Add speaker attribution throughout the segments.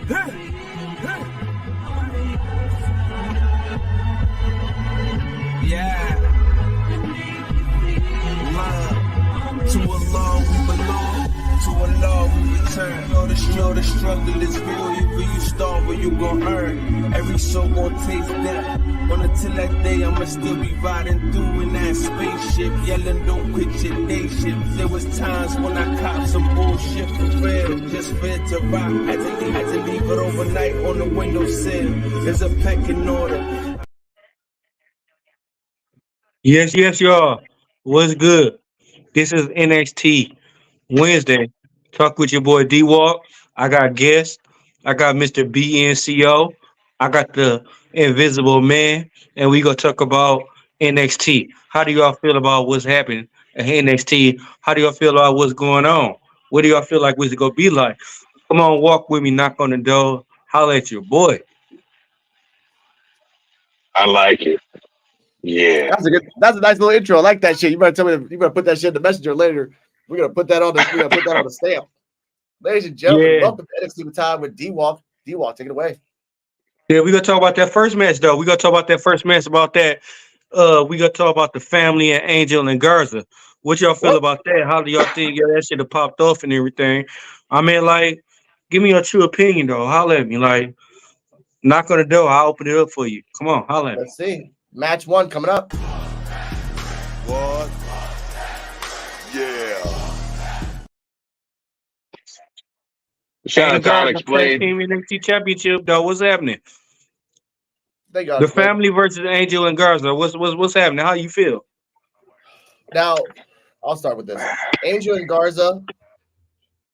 Speaker 1: Yeah. Love. To Allah we belong. To Allah we return. Know the struggle is real. Either you starve or you gon' earn. Every soul gon' taste death. Until that day, I'ma still be riding through in that spaceship, yelling, don't quit your day shift. There was times when I copped some bullshit for real, just for it to rock. Had to leave it overnight on the windowsill. There's a pecking order.
Speaker 2: Yes, y'all. What's good? This is NXT Wednesday. Talk with your boy D Walk. I got guests. I got Mr. BNCO. I got the Invisible Man, and we gonna talk about NXT. How do y'all feel about what's happening at NXT? How do y'all feel about what's going on? What do y'all feel like what's it gonna be like? Come on, walk with me, knock on the door, holla at your boy.
Speaker 3: I like it. Yeah.
Speaker 4: That's a nice little intro. I like that shit. You better tell me. You better put that shit in the messenger later. We're gonna put that on the stamp. Ladies and gentlemen, welcome to NXT with Time with D Walk. D Walk, take it away.
Speaker 2: Yeah, we're gonna talk about that first match though. We're gonna talk about that first match about that. We gonna talk about the family and Angel and Garza. What y'all feel about that? How do y'all think that shit have popped off and everything? I mean, like, give me your true opinion though. Holla at me. Like, knock on the door. I'll open it up for you. Come on, holla at me.
Speaker 4: Let's see. Match 1 coming up.
Speaker 5: What? Yeah.
Speaker 3: Shout out to Onyx Blade.
Speaker 2: Team NXT Championship though. What's happening? The family versus Angel and Garza. What's happening? How you feel?
Speaker 4: Now, I'll start with this. Angel and Garza.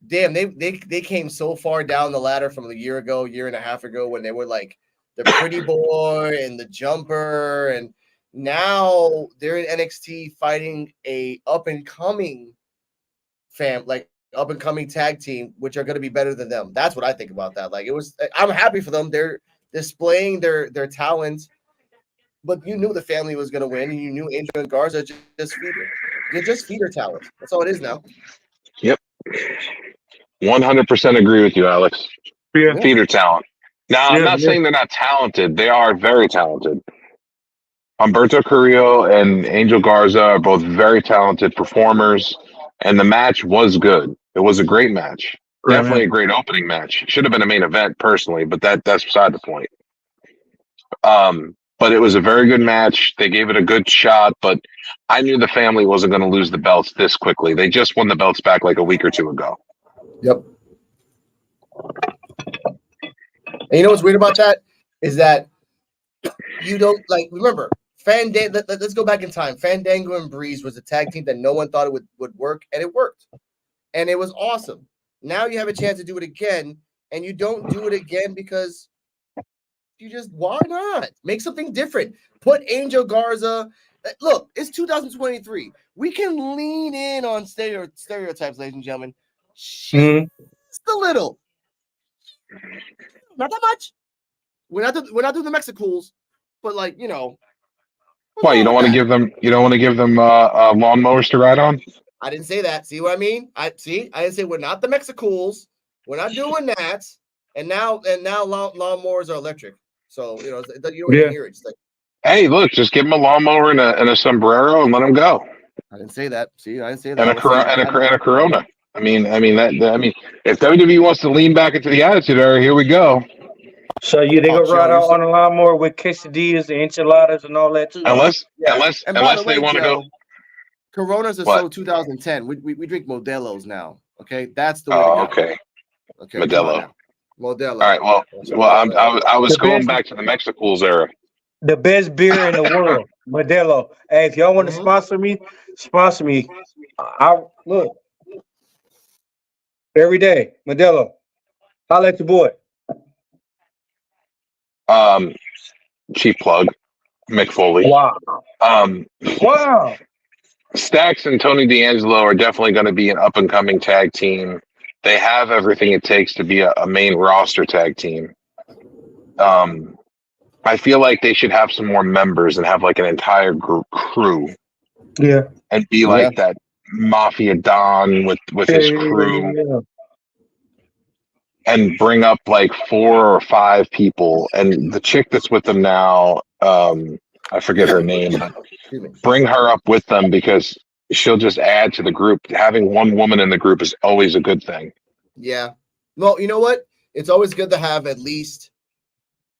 Speaker 4: Damn, they came so far down the ladder from a year and a half ago when they were like the pretty boy and the jumper, and now they're in NXT fighting a up and coming tag team, which are going to be better than them. That's what I think about that. Like, I'm happy for them. They're displaying their talent, but you knew the family was going to win, and you knew Angel and Garza just feed their talent. That's all it is now.
Speaker 3: Yep. 100% agree with you, Alex.
Speaker 2: Yeah.
Speaker 3: Feeder talent. Now, I'm not saying they're not talented. They are very talented. Humberto Carrillo and Angel Garza are both very talented performers, and the match was good. It was a great match. Definitely a great opening match. Should have been a main event, personally, but that's beside the point. But it was a very good match. They gave it a good shot, but I knew the family wasn't going to lose the belts this quickly. They just won the belts back like a week or two ago.
Speaker 4: Yep. And you know what's weird about that is that you don't remember Fandango. Let's go back in time. Fandango and Breeze was a tag team that no one thought it would work, and it worked, and it was awesome. Now you have a chance to do it again, and you don't do it again because why not make something different? Put Angel Garza. Look, it's 2023. We can lean in on stereotypes, ladies and gentlemen. Just a little. Not that much. We're not doing the Mexicools, but Why
Speaker 3: you don't want to give them? You don't want to give them lawnmowers to ride on?
Speaker 4: I didn't say that. See what I mean? I didn't say we're not the Mexicools. We're not doing that. And now lawnmowers are electric. So you don't even hear it. It's like,
Speaker 3: hey, look, just give them a lawnmower and a sombrero and let them go.
Speaker 4: I didn't say that. See, I didn't say that.
Speaker 3: And a Corona. I mean, if WWE wants to lean back into the attitude era, here we go.
Speaker 2: So they gonna ride out on a lawnmower with quesadillas and enchiladas and all that too.
Speaker 3: Unless they want to go.
Speaker 4: Coronas are so 2010. We drink Modelo's now. Okay, that's the way to go.
Speaker 3: Okay. Modelo.
Speaker 4: All
Speaker 3: right. Well, I was going back to the Mexicools era.
Speaker 2: The best beer in the world, Modelo. Hey, if y'all want to sponsor me. I look every day, Modelo. Holla at your boy.
Speaker 3: Cheap plug, Mick Foley.
Speaker 2: Wow. Wow.
Speaker 3: Stax and Tony D'Angelo are definitely going to be an up and coming tag team. They have everything it takes to be a main roster tag team. I feel like they should have some more members and have like an entire crew.
Speaker 2: Yeah.
Speaker 3: And be like that Mafia Don with his crew. and bring up like 4 or 5 people, and the chick that's with them now, I forget her name, but
Speaker 4: Excuse me.
Speaker 3: bring her up with them because she'll just add to the group. Having one woman in the group is always a good thing.
Speaker 4: Yeah. Well, you know what? It's always good to have at least,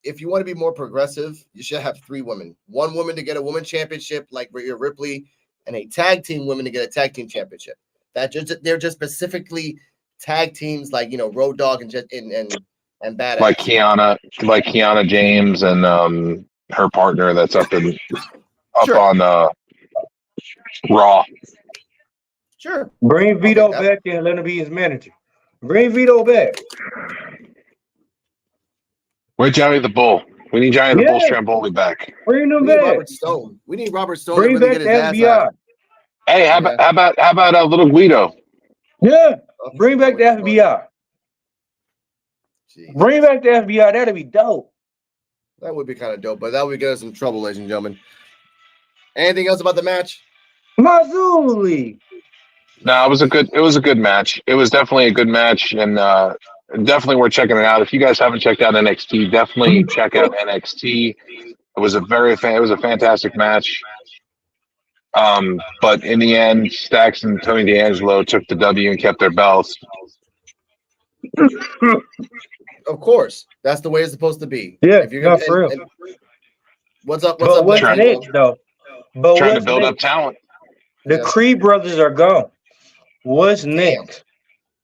Speaker 4: if you want to be more progressive, you should have 3 women. 1 woman to get a woman championship, like Rhea Ripley, and a tag team woman to get a tag team championship. They're just specifically tag teams, like Road Dogg and Badass.
Speaker 3: Like Kiana James and her partner that's up
Speaker 4: Sure.
Speaker 3: on Raw.
Speaker 4: Sure.
Speaker 2: Bring Vito back there and let him be his manager. Bring Vito back.
Speaker 3: Where's Johnny the Bull? We need Johnny the Bull Stramboli back.
Speaker 2: Bring him
Speaker 4: We need
Speaker 2: back.
Speaker 4: Robert Stone. We need Robert Stone
Speaker 2: Bring
Speaker 4: to really
Speaker 2: back
Speaker 4: get
Speaker 2: the
Speaker 4: his ass
Speaker 2: FBI.
Speaker 4: out.
Speaker 3: Hey, how about little Guido?
Speaker 2: Yeah. Bring back the FBI.
Speaker 4: Jeez.
Speaker 2: Bring back the FBI. That'd be dope.
Speaker 4: That would be kind of dope, but that would get us some trouble, ladies and gentlemen. Anything else about the match?
Speaker 2: Mazzulli.
Speaker 3: No, it was a good match. It was definitely a good match, and definitely worth checking it out. If you guys haven't checked out NXT, definitely check out NXT. It was a fantastic match. But in the end, Stacks and Tony D'Angelo took the W and kept their belts.
Speaker 4: Of course, that's the way it's supposed to be.
Speaker 2: Yeah,
Speaker 4: if you're gonna,
Speaker 2: for real.
Speaker 4: and what's up?
Speaker 2: But what's
Speaker 3: Trying-
Speaker 2: next, though? But
Speaker 3: Trying to
Speaker 2: what's
Speaker 3: build up
Speaker 2: next?
Speaker 3: talent.
Speaker 2: The
Speaker 4: Yeah.
Speaker 2: Creed brothers are gone. What's next?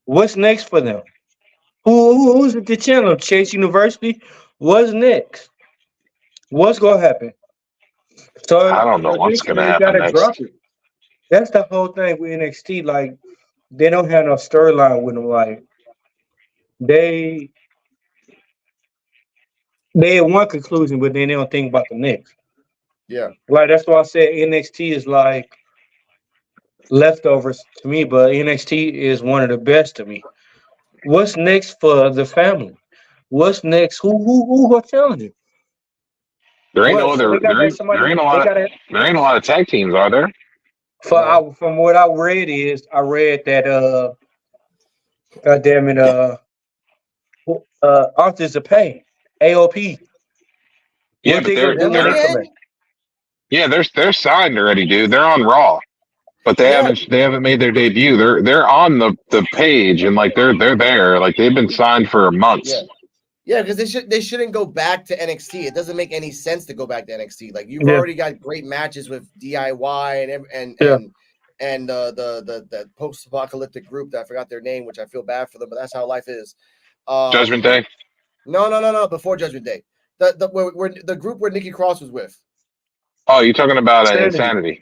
Speaker 2: What's next for them? Who's at the channel? Chase University? What's next? What's gonna happen? So
Speaker 3: I don't know what's gonna
Speaker 2: they
Speaker 3: happen
Speaker 2: gotta
Speaker 3: next.
Speaker 2: drop it. That's the whole thing with NXT. Like, they don't have no storyline with them. Like, they had one conclusion, but then they don't think about the next.
Speaker 4: Yeah.
Speaker 2: Like, that's why I said NXT is like leftovers to me, but NXT is one of the best to me. What's next for the family? What's next? Who gonna challenge you?
Speaker 3: There ain't no
Speaker 2: What?
Speaker 3: other.
Speaker 2: They gotta
Speaker 3: There
Speaker 2: have
Speaker 3: ain't,
Speaker 2: somebody-
Speaker 3: there ain't a
Speaker 2: they
Speaker 3: lot.
Speaker 2: gotta-
Speaker 3: There ain't a lot of tag teams, are there?
Speaker 2: From what I read I read that God damn it, Authors of Pain, AOP.
Speaker 3: Yeah,
Speaker 2: What
Speaker 3: but
Speaker 2: they
Speaker 3: they're
Speaker 2: gonna do when they come back?
Speaker 3: yeah, they're signed already, dude. They're on Raw, but they
Speaker 4: Yeah.
Speaker 3: haven't made their debut. They're on the page and like they're there. Like they've been signed for months.
Speaker 4: Yeah. Yeah, because they shouldn't go back to NXT. It doesn't make any sense to go back to NXT. Like, you've
Speaker 2: Yeah.
Speaker 4: already got great matches with DIY
Speaker 2: Yeah.
Speaker 4: and the post-apocalyptic group that I forgot their name, which I feel bad for them, but that's how life is.
Speaker 3: Judgment Day.
Speaker 4: No. Before Judgment Day, the group where Nikki Cross was with,
Speaker 3: Oh, you're talking about
Speaker 2: Sanity.
Speaker 3: Insanity.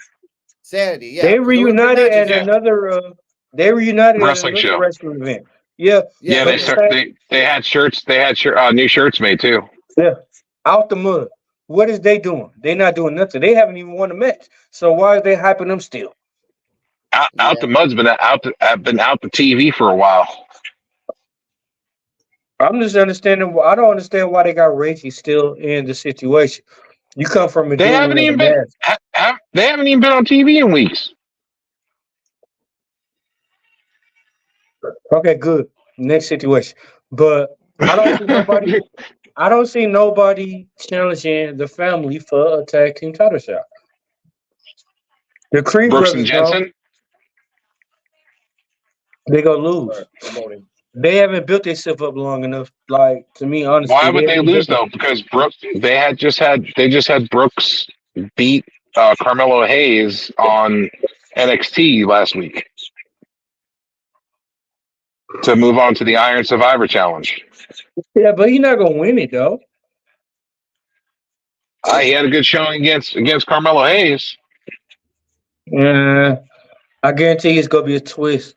Speaker 4: Sanity. Yeah,
Speaker 2: They
Speaker 4: 'cause those were good
Speaker 2: reunited
Speaker 4: matches.
Speaker 2: at another. They reunited
Speaker 3: Wrestling
Speaker 2: at
Speaker 3: show.
Speaker 2: another wrestling event. Yeah,
Speaker 3: Yeah,
Speaker 2: but
Speaker 3: they had shirts. They had new shirts made too.
Speaker 2: out the mud. What is they doing? They're not doing nothing. They haven't even won a match. So why are they hyping them still?
Speaker 3: Out the mud's been out the TV for a while.
Speaker 2: I'm just understanding. I don't understand why they got Reggie still in the situation. You come from a
Speaker 3: They
Speaker 2: dude
Speaker 3: haven't
Speaker 2: with
Speaker 3: even
Speaker 2: a
Speaker 3: been.
Speaker 2: mask.
Speaker 3: They haven't even been on TV in weeks.
Speaker 2: Okay, good. Next situation. But I don't see nobody. I don't see nobody challenging the family for a tag team title shot. The Creed
Speaker 3: Brooks and
Speaker 2: brothers,
Speaker 3: Jensen.
Speaker 2: they gonna lose.
Speaker 4: Promoting.
Speaker 2: They haven't built themselves up long enough. Like, to me, honestly,
Speaker 3: Why would they
Speaker 2: haven't
Speaker 3: lose
Speaker 2: built-
Speaker 3: though? Because Brooks, they just had Brooks beat Carmelo Hayes on NXT last week to move on to the Iron Survivor Challenge.
Speaker 2: Yeah, but he's not gonna win it though.
Speaker 3: He had a good showing against Carmelo Hayes.
Speaker 2: Yeah, I guarantee it's gonna be a twist.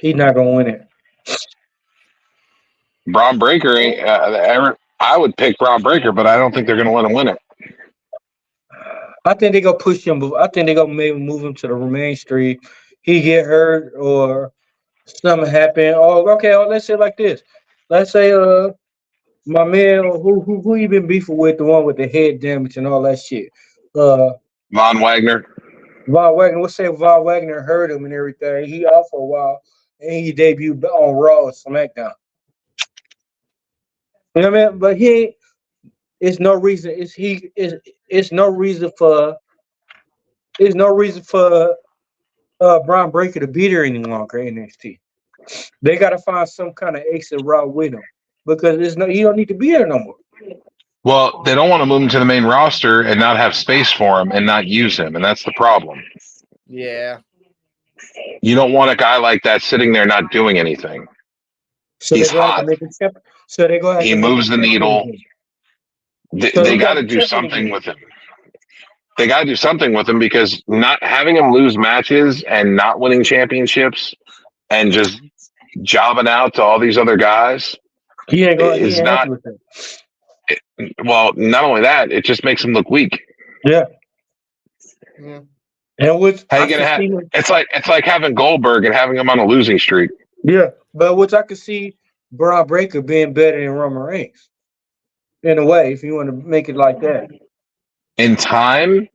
Speaker 2: He's not gonna win it.
Speaker 3: Braun Breaker ain't. I would pick Braun Breaker, but I don't think they're going to let him win it.
Speaker 2: I think they gonna push him. I think they gonna maybe move him to the main street. He get hurt or something happen. Oh, okay. Let's say it like this. Let's say my man who you been beefing with, the one with the head damage and all that shit.
Speaker 3: Von Wagner.
Speaker 2: Von Wagner. Let's say Von Wagner hurt him and everything. He out for a while and he debuted on Raw or SmackDown. You know what I mean? But he ain't. It's no reason. It's no reason for. There's no reason for Braun Breaker to be there any longer in NXT. They got to find some kind of exit route with him because he don't need to be there no more.
Speaker 3: Well, they don't want to move him to the main roster and not have space for him and not use him, and that's the problem.
Speaker 4: Yeah.
Speaker 3: You don't want a guy like that sitting there not doing anything.
Speaker 2: So
Speaker 3: He's hot.
Speaker 2: So they go.
Speaker 3: He moves the needle. They got to do something with him. They got to do something with him because not having him lose matches and not winning championships and just jobbing out to all these other guys is not. Well, not only that, it just makes him look weak.
Speaker 2: Yeah.
Speaker 4: Yeah.
Speaker 2: And which
Speaker 3: how you gonna have? It's like having Goldberg and having him on a losing streak.
Speaker 2: Yeah, but which I could see Braun Breaker being better than Roman Reigns in a way, if you want to make it like that.
Speaker 3: In time,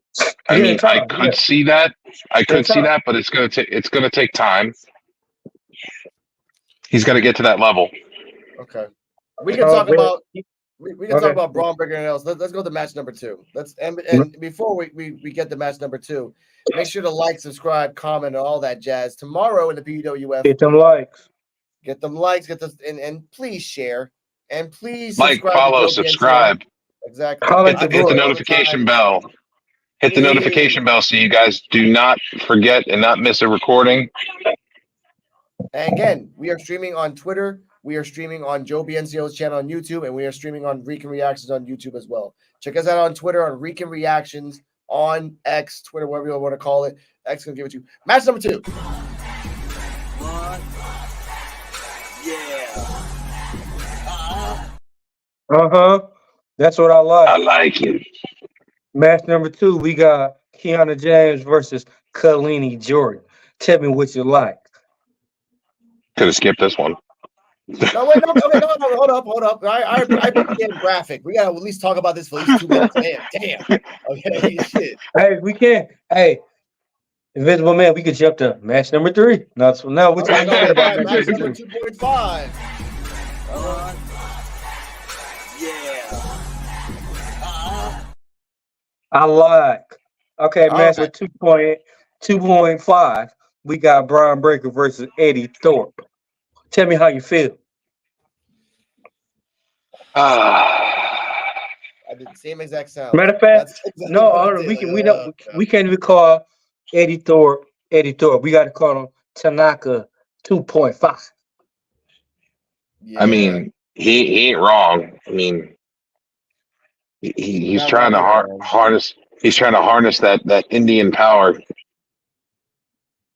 Speaker 3: I could see that. I could see that, but it's gonna take time. He's got to get to that level.
Speaker 4: Okay, we can talk about. We can talk about Braun Breaker and else. Let's go to match number 2. And before we get to match number 2, make sure to like, subscribe, comment, and all that jazz. Tomorrow in the PWF,
Speaker 2: get them likes,
Speaker 4: and please share, and please
Speaker 3: like, follow, subscribe.
Speaker 4: Exactly.
Speaker 3: Hit the notification bell. Hit the notification bell so you guys do not forget and not miss a recording.
Speaker 4: And again, we are streaming on Twitter. We are streaming on Joe BNCO's channel on YouTube, and we are streaming on Recon Reactions on YouTube as well. Check us out on Twitter on Recon Reactions, on X, Twitter, whatever you want to call it. X can give it to you. Match number 2.
Speaker 2: That's what I like.
Speaker 3: I like it.
Speaker 2: Match number 2, we got Kiana James versus Kalini Jordan. Tell me what you like.
Speaker 3: Could have skipped this one.
Speaker 4: No, wait, no, hold up. I put the damn graphic. We gotta at least talk about this for at least 2 minutes. Damn. Okay, shit.
Speaker 2: Hey, we can. Hey, Invisible Man, we could jump to match number 3. Now we're talking about
Speaker 4: match number 2.5.
Speaker 2: I like. Okay, match with 2.5. We got Braun Breaker versus Eddie Thorpe. Tell me how you feel.
Speaker 4: I did the same exact sound.
Speaker 2: Matter of fact, we can't even call Eddie Thorpe. We got to call him Tanaka 2.5.
Speaker 4: Yeah.
Speaker 3: I mean, he ain't wrong. I mean, he's trying to harness. He's trying to harness that Indian power.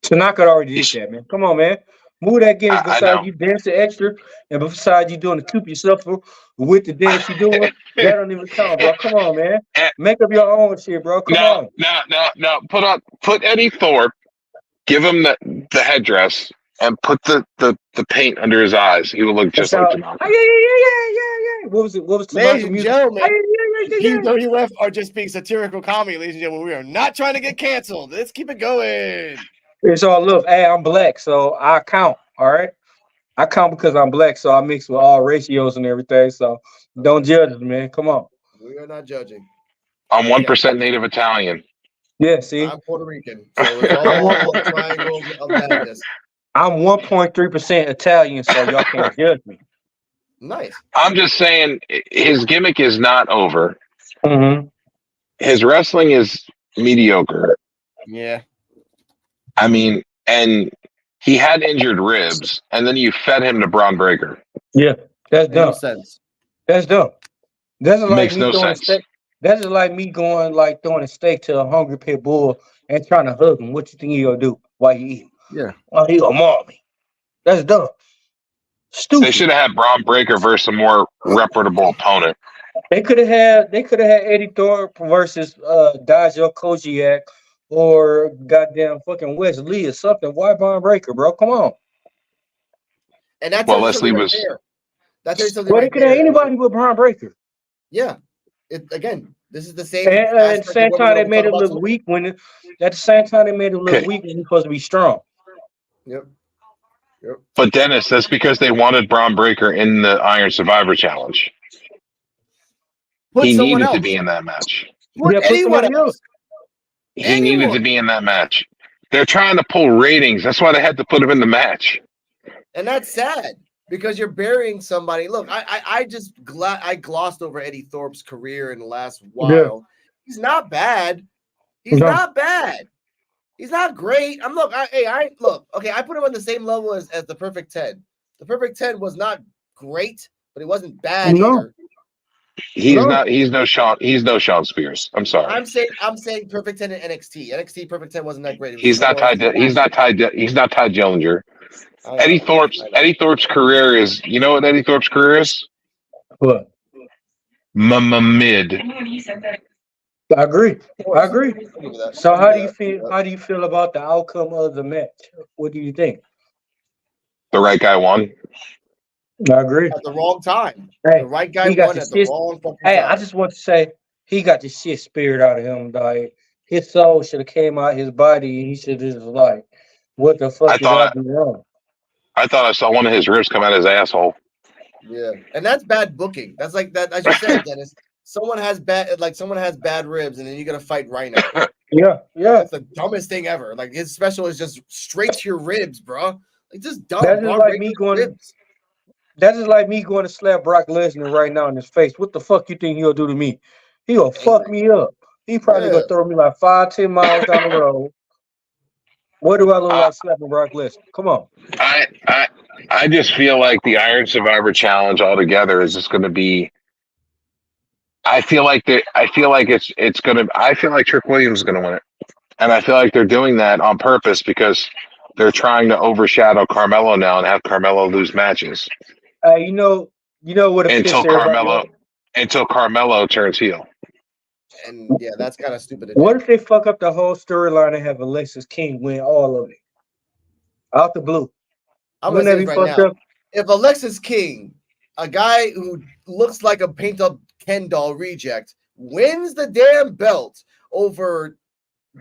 Speaker 2: Tanaka already did that, man. Come on, man. Move that game beside you dancing extra, and beside you doing the keep yourself with the dance you doing. That don't even count, bro. Come on, man. Make up your own shit, bro. Come on.
Speaker 3: No. Put Eddie Thorpe. Give him the headdress and put the paint under his eyes. He will look just like Tanaka.
Speaker 2: Yeah. What was it?
Speaker 4: Ladies and gentlemen, PWF are just being satirical comedy, ladies and gentlemen. We are not trying to get canceled. Let's keep it going.
Speaker 2: It's all look. Hey, I'm black, so I count. All right, I count because I'm black, so I mix with all ratios and everything. So don't judge us, man. Come on.
Speaker 4: We are not judging.
Speaker 3: I'm 1% Native Italian.
Speaker 2: Yeah, see,
Speaker 4: I'm Puerto Rican, so it's all triangles of madness.
Speaker 2: I'm 1.3% Italian, so y'all can't judge me.
Speaker 4: Nice.
Speaker 3: I'm just saying his gimmick is not over.
Speaker 2: Mm-hmm.
Speaker 3: His wrestling is mediocre.
Speaker 4: Yeah.
Speaker 3: I mean, and he had injured ribs, and then you fed him to Braun Breaker.
Speaker 2: Yeah, that's dumb.
Speaker 4: No sense.
Speaker 2: That's dumb. That's like
Speaker 3: makes no sense.
Speaker 2: That's just like me going like throwing a steak to a hungry pit bull and trying to hug him. What you think he gonna do while you eat?
Speaker 4: Yeah.
Speaker 2: Well, he gonna maul me. That's dumb. Stupid.
Speaker 3: They should have had Braun Breaker versus a more reputable opponent.
Speaker 2: They could have had Eddie Thorpe versus Dajo Kojiak or goddamn fucking Wes Lee or something. Why Braun Breaker, bro? Come on.
Speaker 4: And that's
Speaker 3: Leslie was.
Speaker 4: That's
Speaker 2: well, they could have anybody but Braun Breaker.
Speaker 4: Yeah. This is the same.
Speaker 2: And at the same time, they made it look weak when at the same time they made it look weak when he's supposed to be strong.
Speaker 4: Yep.
Speaker 3: But Dennis, that's because they wanted Braun Breaker in the Iron Survivor Challenge.
Speaker 4: Put
Speaker 3: He
Speaker 4: someone
Speaker 3: needed to
Speaker 4: else.
Speaker 3: be in that match.
Speaker 4: Put
Speaker 2: Yeah, put
Speaker 4: anyone
Speaker 2: somebody
Speaker 4: else.
Speaker 3: He needed to be in that match. They're trying to pull ratings. That's why they had to put him in the match.
Speaker 4: And that's sad because you're burying somebody. Look, I just glossed over Eddie Thorpe's career in the last while. Yeah. He's not bad. He's not bad. He's not great. Look. Okay, I put him on the same level as the Perfect 10. The Perfect 10 was not great, but he wasn't bad either.
Speaker 3: He's no Sean Spears. I'm sorry.
Speaker 4: I'm saying Perfect 10 in NXT. NXT Perfect 10 wasn't that great.
Speaker 3: He's not Ty Dillinger. Eddie Thorpe's career is, you know what Eddie Thorpe's career is?
Speaker 2: What?
Speaker 3: Mid.
Speaker 2: I agree. So how do you feel? How do you feel about the outcome of the match? What do you think?
Speaker 3: The right guy won.
Speaker 2: I agree.
Speaker 4: At the wrong time. Hey, the right guy won at the wrong fucking time.
Speaker 2: Hey, I just want to say he got the shit spirit out of him, dog. His soul should have came out his body, and he should just like, what the fuck did I do wrong?
Speaker 3: I thought I saw one of his ribs come out of his asshole.
Speaker 4: Yeah, and that's bad booking. That's like that, as you said, Dennis. Someone has bad ribs, and then you gotta fight Rhino.
Speaker 2: Yeah.
Speaker 4: That's the dumbest thing ever. Like his special is just straight to your ribs, bro. Like just dumb.
Speaker 2: That is like me going. Ribs. That is like me going to slap Brock Lesnar right now in his face. What the fuck you think he'll do to me? He'll fuck me up. He probably gonna throw me like 5-10 miles down the road. What do I look like slapping Brock Lesnar? Come on.
Speaker 3: I just feel like the Iron Survivor Challenge altogether is just going to be. I feel like Trick Williams is going to win it, and I feel like they're doing that on purpose because they're trying to overshadow Carmelo now and have Carmelo lose matches.
Speaker 2: You know what?
Speaker 3: Until Carmelo turns heel.
Speaker 4: And yeah, that's kind of stupid.
Speaker 2: What if they fuck up the whole storyline and have Alexis King win all of it out the blue?
Speaker 4: I'm gonna say right now, if Alexis King, a guy who looks like a paint-up Ken doll reject, wins the damn belt over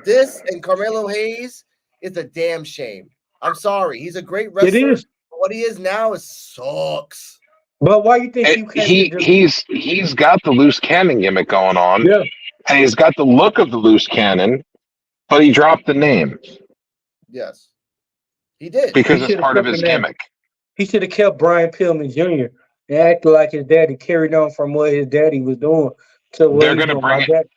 Speaker 4: this and Carmelo Hayes, it's a damn shame. I'm sorry. He's a great wrestler.
Speaker 2: It is.
Speaker 4: What he is now sucks.
Speaker 2: But why you think you can't?
Speaker 3: He's got the loose cannon gimmick going on.
Speaker 2: Yeah.
Speaker 3: And he's got the look of the loose cannon, but he dropped the name.
Speaker 4: Yes. He did.
Speaker 3: Because it's part of his gimmick.
Speaker 2: He should have kept Brian Pillman Jr. and acted like his daddy, carried on from what his daddy was doing. To
Speaker 3: they're going to bring it.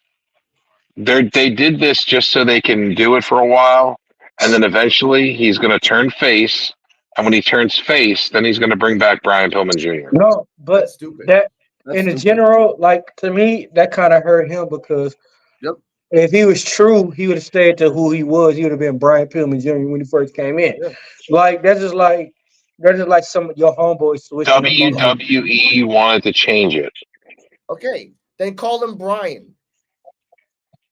Speaker 3: They did this just so they can do it for a while, and then eventually he's going to turn face. And when he turns face, then he's going to bring back Brian Pillman Jr.
Speaker 2: No, but that's stupid. In general, like to me, that kind of hurt him because if he was true, he would have stayed to who he was. He would have been Brian Pillman Jr. when he first came in. Yeah. Like that's just like some of your homeboys switching.
Speaker 3: WWE wanted to change it.
Speaker 4: Okay, then call him Brian.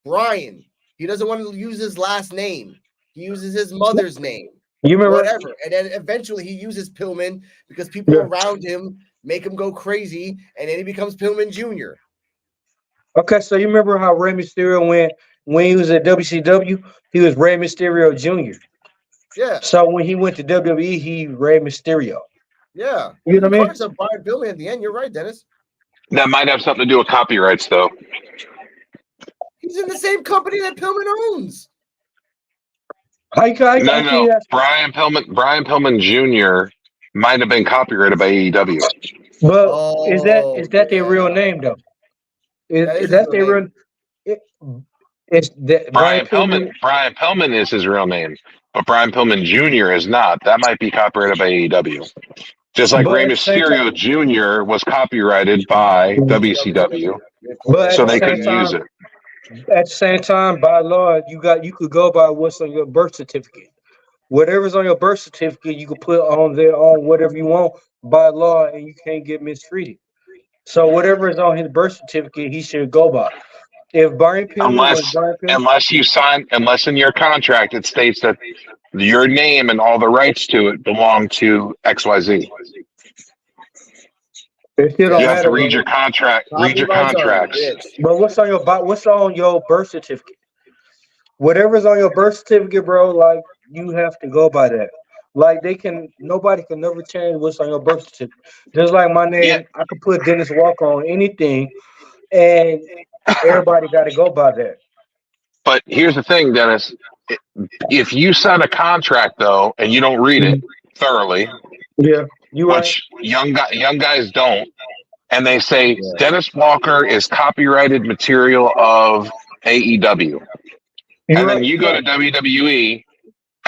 Speaker 4: Brian. He doesn't want to use his last name. He uses his mother's name.
Speaker 2: You remember
Speaker 4: whatever, and then eventually he uses Pillman because people around him make him go crazy, and then he becomes Pillman Jr.
Speaker 2: Okay, so you remember how Rey Mysterio when he was at WCW, he was Rey Mysterio Jr.
Speaker 4: Yeah.
Speaker 2: So when he went to WWE, he Rey Mysterio.
Speaker 4: Yeah.
Speaker 2: You know what I mean?
Speaker 4: Of Brian Pillman at the end. You're right, Dennis.
Speaker 3: That might have something to do with copyrights, though.
Speaker 4: He's in the same company that Pillman owns.
Speaker 3: No. Brian Pillman Jr. might have been copyrighted by AEW.
Speaker 2: But is that their real name though? Is that their real? It's that
Speaker 3: Brian Pillman is his real name, but Brian Pillman Jr. is not. That might be copyrighted by AEW. Just like Rey Mysterio Jr. was copyrighted by WCW, so they couldn't use it.
Speaker 2: At the same time, by law, you could go by what's on your birth certificate. Whatever's on your birth certificate, you can put on there on whatever you want by law, and you can't get mistreated. So whatever is on his birth certificate, he should go by. If Brian Pillman
Speaker 3: unless in your contract it states that your name and all the rights to it belong to XYZ. You have to read your contract. Read your contracts.
Speaker 2: But what's on your birth certificate? Whatever's on your birth certificate, bro. Like you have to go by that. Like nobody can never change what's on your birth certificate. Just like my name, I could put Dennis Walker on anything, and everybody got to go by that.
Speaker 3: But here's the thing, Dennis. If you sign a contract though, and you don't read it thoroughly,
Speaker 2: Yeah, you right.
Speaker 3: which young guys don't, and they say
Speaker 4: Yeah.
Speaker 3: Dennis Walker is copyrighted material of AEW, and then you go to WWE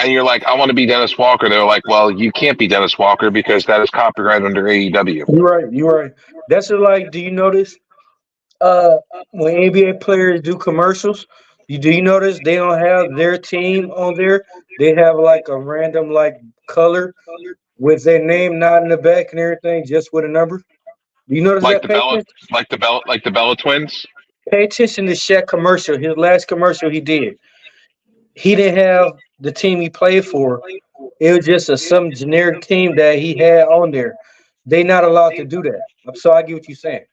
Speaker 3: and you're like, I want to be Dennis Walker. They're like, well, you can't be Dennis Walker because that is copyrighted under AEW.
Speaker 2: You're right. That's just like, do you notice when NBA players do commercials, do you notice they don't have their team on there? They have like a random like color with their name not in the back and everything, just with a number. Do you notice
Speaker 3: Like
Speaker 2: that?
Speaker 3: the Bella Twins.
Speaker 2: Pay attention to Shaq commercial. His last commercial he did. He didn't have the team he played for. It was just some generic team that he had on there. They not allowed to do that. So I get what you're saying.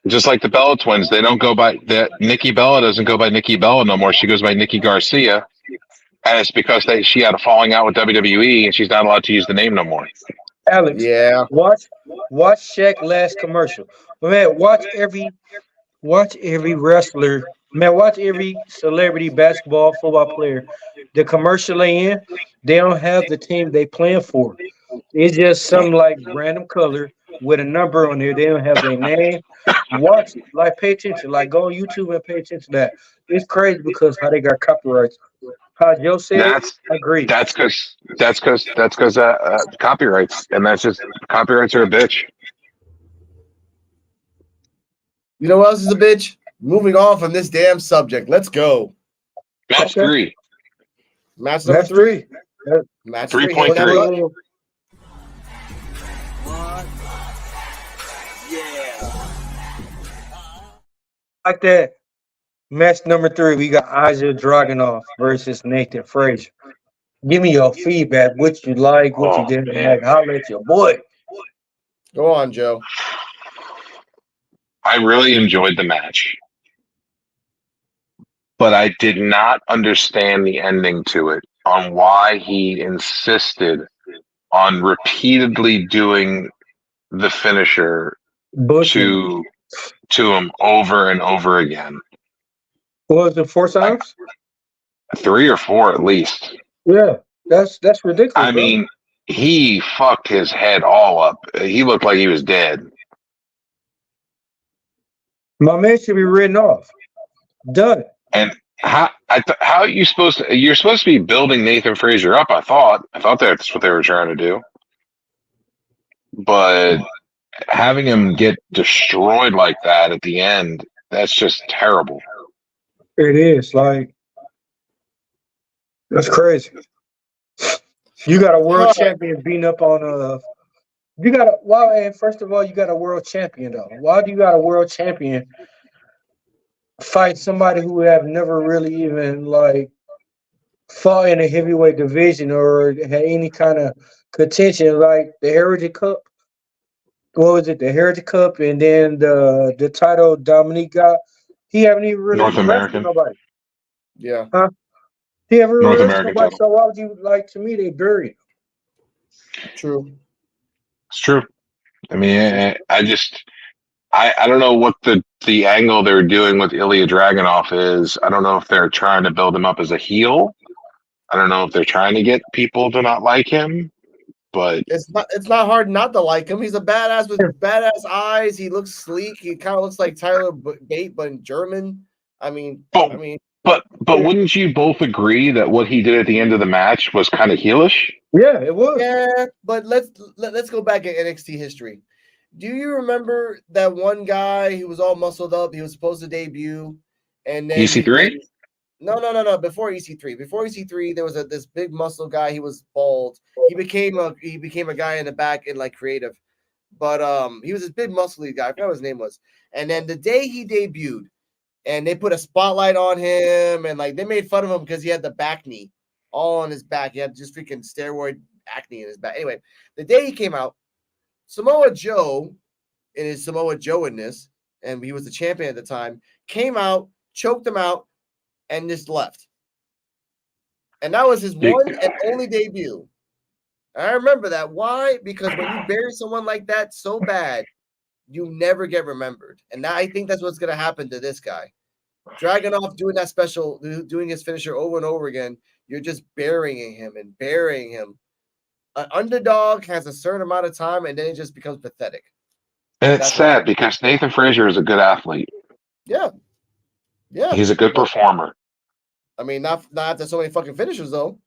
Speaker 3: Just like the Bella Twins, they don't go by that. Nikki Bella doesn't go by Nikki Bella no more. She goes by Nikki Garcia, and it's because she had a falling out with WWE, and she's not allowed to use the name no more.
Speaker 2: Alex,
Speaker 4: Yeah.
Speaker 2: watch Shaq last commercial. But man, watch every wrestler. Man, watch every celebrity basketball, football player. The commercial they in, they don't have the team they playing for. It's just some like random color with a number on there. They don't have their name. Watch it. Like, pay attention. Like, go on YouTube and pay attention to that. It's crazy because how they got copyrights. How Joe said, I agree.
Speaker 3: That's because copyrights, and that's just copyrights are a bitch.
Speaker 4: You know what else is a bitch? Moving on from this damn subject. Let's go.
Speaker 3: Match
Speaker 2: Okay.
Speaker 3: 3.
Speaker 4: Match number
Speaker 2: That's three.
Speaker 4: Match
Speaker 3: 3.3.
Speaker 2: Like that. Match number 3, we got Isaiah Dragunov versus Nathan Frazier. Give me your feedback. What you like, what you didn't like. Holler at your boy.
Speaker 4: Go on, Joe.
Speaker 3: I really enjoyed the match, but I did not understand the ending to it on why he insisted on repeatedly doing the finisher to him over and over again.
Speaker 2: What was it, 4 times?
Speaker 3: 3 or 4 at least.
Speaker 2: Yeah, that's ridiculous.
Speaker 3: I mean, he fucked his head all up. He looked like he was dead.
Speaker 2: My man should be written off. Done.
Speaker 3: And how are you supposed to? You're supposed to be building Nathan Frazier up. I thought that's what they were trying to do. But having him get destroyed like that at the end, that's just terrible.
Speaker 2: It is like that's crazy. You got a world champion beating up on you got and first of all, you got a world champion though. Why do you got a world champion fight somebody who have never really even like fought in a heavyweight division or had any kind of contention like the Heritage Cup? What was it? The Heritage Cup, and then the title Dominique got. He haven't even really
Speaker 3: North American.
Speaker 2: Nobody.
Speaker 4: Yeah.
Speaker 2: Huh? He ever
Speaker 3: North
Speaker 2: really
Speaker 3: American
Speaker 2: nobody.
Speaker 3: title.
Speaker 2: So why would you like to me? They buried him.
Speaker 4: True.
Speaker 3: It's true. I mean, I don't know what the angle they're doing with Ilya Dragunov is. I don't know if they're trying to build him up as a heel. I don't know if they're trying to get people to not like him. But
Speaker 4: it's not hard not to like him. He's a badass with badass eyes. He looks sleek. He kind of looks like Tyler Bate, but in German.
Speaker 3: but wouldn't you both agree that what he did at the end of the match was kind of heelish?
Speaker 2: Yeah, it was.
Speaker 4: Yeah, but let's go back in NXT history. Do you remember that one guy who was all muscled up? He was supposed to debut, and then
Speaker 3: EC3?
Speaker 4: No. Before EC3, there was this big muscle guy. He was bald. He became a guy in the back in like creative, but he was this big muscly guy. I forgot what his name was. And then the day he debuted, and they put a spotlight on him, and like they made fun of him because he had the back knee all on his back. He had just freaking steroid acne in his back. Anyway, the day he came out, Samoa Joe, in his Samoa Joe-inness, and he was the champion at the time, came out, choked him out, and just left. And that was his one and only debut. And I remember that. Why? Because when you bury someone like that so bad, you never get remembered. And I think that's what's going to happen to this guy. Dragunov doing that special, doing his finisher over and over again, you're just burying him and burying him. An underdog has a certain amount of time, and then it just becomes pathetic.
Speaker 3: And it's sad because Nathan Frazier is a good athlete.
Speaker 4: Yeah. Yeah.
Speaker 3: He's a good performer.
Speaker 4: I mean, not after so many fucking finishers, though.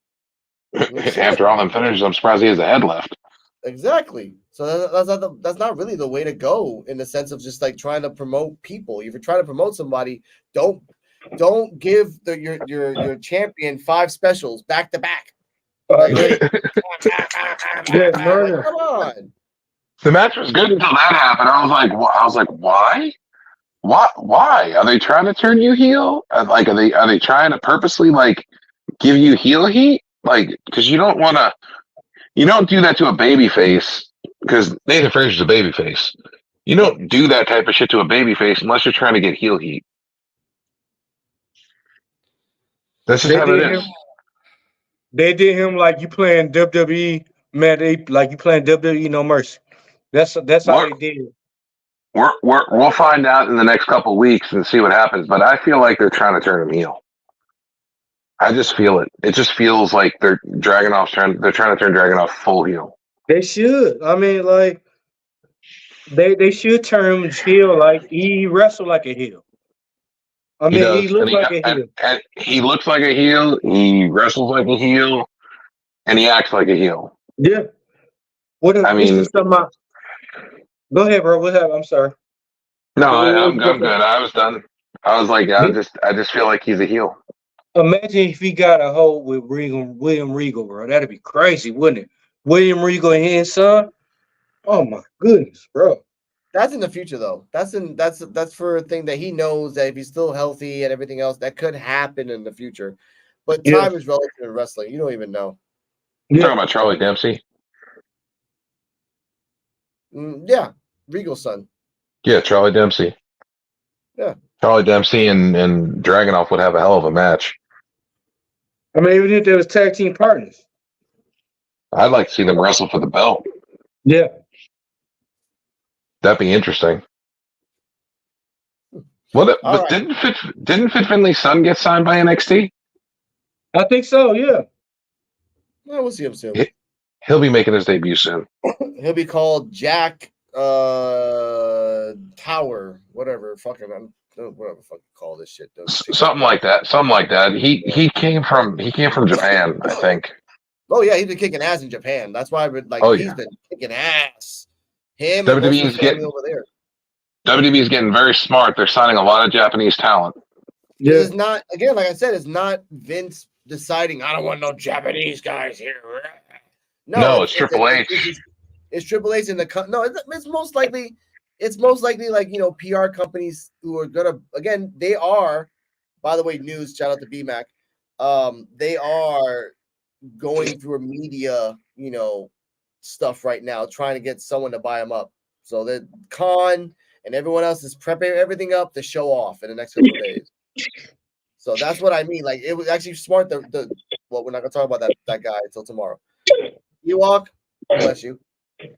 Speaker 3: After all them finishes, I'm surprised he has a head left.
Speaker 4: Exactly. So that's not really the way to go in the sense of just like trying to promote people. If you're trying to promote somebody, don't give your champion 5 specials back to back. Like, come on.
Speaker 3: The match was good until that happened. I was like, why? Why are they trying to turn you heel? Like, are they trying to purposely like give you heel heat? Like, because you don't do that to a baby face. Because Nathan Frazier's a baby face. You don't do that type of shit to a baby face unless you're trying to get heel heat. That's just how it is.
Speaker 2: They did him like you playing WWE, man. Like you playing WWE No Mercy. That's how they did it.
Speaker 3: We'll find out in the next couple of weeks and see what happens. But I feel like they're trying to turn him heel. I just feel it. It just feels like they're trying to turn Dragunov full heel.
Speaker 2: They should. I mean, like they should turn him heel. Like he wrestled like a heel. I mean, he looks like a heel.
Speaker 3: And he looks like a heel. He wrestles like a heel, and he acts like a heel.
Speaker 2: Yeah. Go ahead, bro. What happened? I'm sorry.
Speaker 3: No, I'm good. I was done. I was like, I just feel like he's a heel.
Speaker 2: Imagine if he got a hold with William Regal, bro. That'd be crazy, wouldn't it? William Regal and his son. Oh my goodness, bro.
Speaker 4: That's in the future, though. That's for a thing that he knows that if he's still healthy and everything else, that could happen in the future. But time is relative in wrestling. You don't even know.
Speaker 3: You're talking about Charlie Dempsey?
Speaker 4: Yeah, Regal's son.
Speaker 3: Yeah, Charlie Dempsey.
Speaker 4: Yeah.
Speaker 3: Charlie Dempsey and Dragunov would have a hell of a match.
Speaker 2: I mean, even if they was tag team partners.
Speaker 3: I'd like to see them wrestle for the belt.
Speaker 2: Yeah.
Speaker 3: That'd be interesting. Didn't Fit Finley's son get signed by NXT?
Speaker 2: I think so, yeah.
Speaker 4: Well, we'll see him soon.
Speaker 3: He'll be making his debut soon.
Speaker 4: He'll be called Jack Tower, whatever fucking whatever fucking call this shit.
Speaker 3: Something like that. He came from Japan, I think.
Speaker 4: Oh yeah, he's been kicking ass in Japan. That's why he's been kicking ass. Him
Speaker 3: WWE's getting
Speaker 4: over there.
Speaker 3: WWE's getting very smart. They're signing a lot of Japanese talent.
Speaker 4: Yeah. It's not, again, like I said, it's not Vince deciding I don't want no Japanese guys here.
Speaker 3: No, it's Triple H.
Speaker 4: It's Triple H in the no. It's most likely like PR companies who are gonna, again, they are. By the way, news. Shout out to BMAC. They are going through a media stuff right now, trying to get someone to buy them up. So that Khan and everyone else is prepping everything up to show off in the next couple of days. So that's what I mean. Like, it was actually smart. We're not gonna talk about that guy until tomorrow. Ewok, bless you. Is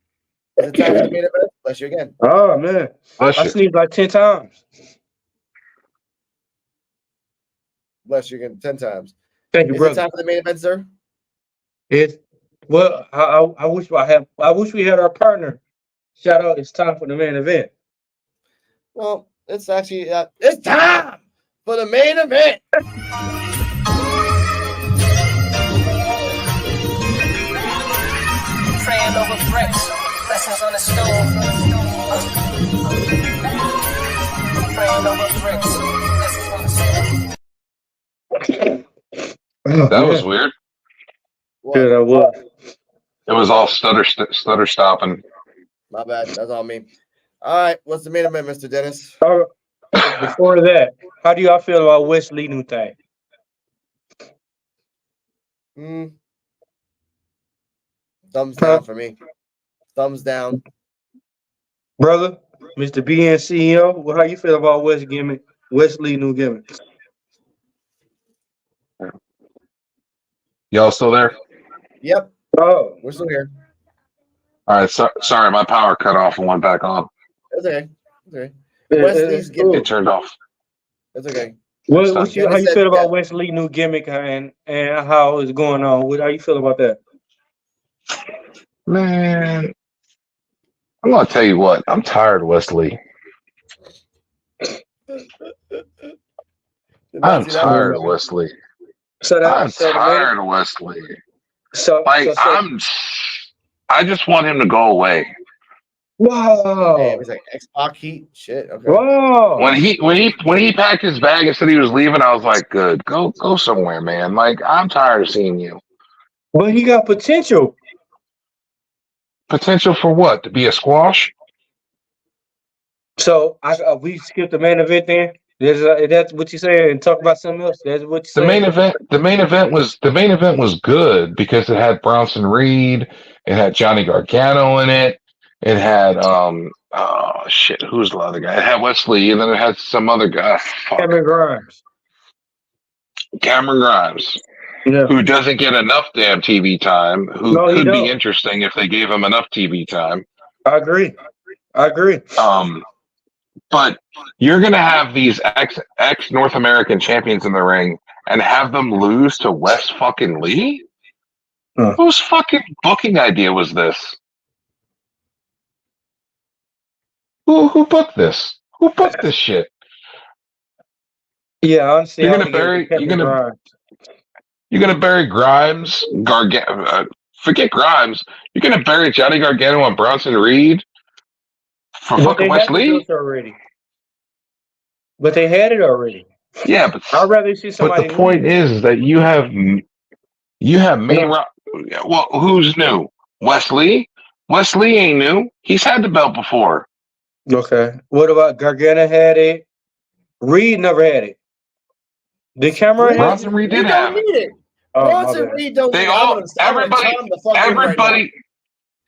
Speaker 4: it time for the main event? Bless you again.
Speaker 2: Oh man, I sneezed like 10 times.
Speaker 4: Bless you again 10 times.
Speaker 2: Thank you, brother.
Speaker 4: Is it time for the main event, sir?
Speaker 2: I wish we had our partner. Shout out! It's time for the main event.
Speaker 4: Well, it's actually it's time for the main event.
Speaker 6: Praying over bricks, blessings on the stove. Praying over bricks, blessings on the stove.
Speaker 3: That was weird.
Speaker 2: Yeah, that was.
Speaker 3: It was all stutter stopping.
Speaker 4: My bad. That's all me. All right. What's the main event, Mr. Dennis?
Speaker 2: Before that, how do y'all feel about Wesley Newthang?
Speaker 4: Thumbs down for me. Thumbs down.
Speaker 2: Brother, Mr. BN CEO, how you feel about Wesley New Gimmick?
Speaker 3: Y'all still there?
Speaker 4: Yep.
Speaker 2: Oh,
Speaker 4: we're still here.
Speaker 3: All right. Sorry, my power cut off and went back on.
Speaker 4: That's okay. Okay.
Speaker 2: It-
Speaker 4: Wesley's
Speaker 2: it's
Speaker 3: It
Speaker 4: gimmick.
Speaker 3: turned off.
Speaker 4: That's okay.
Speaker 2: What,
Speaker 3: Next time.
Speaker 2: how you feel about
Speaker 4: Yeah.
Speaker 2: Wesley new gimmick and how it's going on? How you feel about that?
Speaker 3: Man, I'm gonna tell you what. I'm tired, Wesley.
Speaker 4: Did not
Speaker 3: I'm
Speaker 4: see that one
Speaker 3: tired,
Speaker 4: coming.
Speaker 3: Wesley.
Speaker 2: So
Speaker 3: I'm
Speaker 2: the main-
Speaker 3: tired, Wesley.
Speaker 2: So
Speaker 3: Like I just want him to go away.
Speaker 2: wow.
Speaker 4: Damn, he's like X-Pac heat. Shit. Okay.
Speaker 2: Whoa.
Speaker 3: When he packed his bag and said he was leaving, I was like, good, go somewhere, man. Like I'm tired of seeing you.
Speaker 2: But he got potential.
Speaker 3: Potential for what? To be a squash?
Speaker 2: So we skipped the main event then. That's what you saying, and talk about something else. That's what you
Speaker 3: The
Speaker 2: saying.
Speaker 3: main event was good because it had Bronson Reed, it had Johnny Gargano in it, it had who's the other guy? It had Wesley, and then it had some other guy.
Speaker 2: Cameron Grimes.
Speaker 3: Cameron Grimes,
Speaker 2: Yeah.
Speaker 3: who doesn't get enough damn TV time, who
Speaker 2: No, he
Speaker 3: could
Speaker 2: don't.
Speaker 3: be interesting if they gave him enough TV time.
Speaker 2: I agree.
Speaker 3: But you're gonna have these ex North American champions in the ring and have them lose to Wes fucking Lee?
Speaker 2: Huh.
Speaker 3: Whose fucking booking idea was this? Who booked this? Who booked this shit?
Speaker 2: Yeah, honestly,
Speaker 3: You're
Speaker 2: I
Speaker 3: gonna
Speaker 2: would give it to Cameron Grimes.
Speaker 3: You're gonna bury Grimes, forget Grimes. You're gonna bury Johnny Gargano and Bronson Reed for
Speaker 2: But
Speaker 3: fucking
Speaker 2: they
Speaker 3: Wes
Speaker 2: had the
Speaker 3: Lee?
Speaker 2: belts already. But they had it already.
Speaker 3: Yeah, but
Speaker 2: I'd rather see somebody.
Speaker 3: the point is that you have main. Well, who's new? Wes Lee? Wes Lee ain't new. He's had the belt before.
Speaker 2: Okay. What about Gargano had it? Reed never had it. Did Cameron have it?
Speaker 3: Bronson Reed did have
Speaker 4: don't
Speaker 3: it.
Speaker 4: need it.
Speaker 2: Oh, my
Speaker 4: Bronson
Speaker 2: bad.
Speaker 4: Reed don't
Speaker 3: They
Speaker 4: need it.
Speaker 3: all-
Speaker 4: I'm gonna sound like
Speaker 3: everybody-
Speaker 4: Tom the fuck in right now.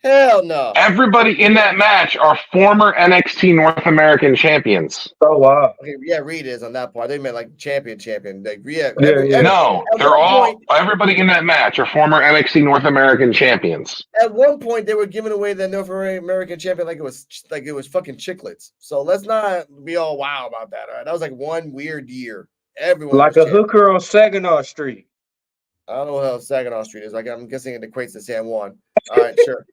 Speaker 4: Hell no.
Speaker 3: Everybody in that match are former NXT North American champions.
Speaker 2: Oh wow.
Speaker 4: Okay, yeah, Reed is on that part. They meant like champion. Like,
Speaker 2: Yeah.
Speaker 3: No,
Speaker 4: At
Speaker 3: they're
Speaker 4: one
Speaker 3: all
Speaker 4: point-
Speaker 3: everybody in that match are former NXT North American champions.
Speaker 4: At one point, they were giving away the North American champion like it was fucking chiclets. So let's not be all wow about that. All right, that was like one weird year. Everyone
Speaker 2: Like
Speaker 4: was
Speaker 2: a
Speaker 4: champion.
Speaker 2: hooker on Saginaw Street.
Speaker 4: I don't know what the hell Saginaw Street is. Like I'm guessing it equates to San Juan. All right, sure.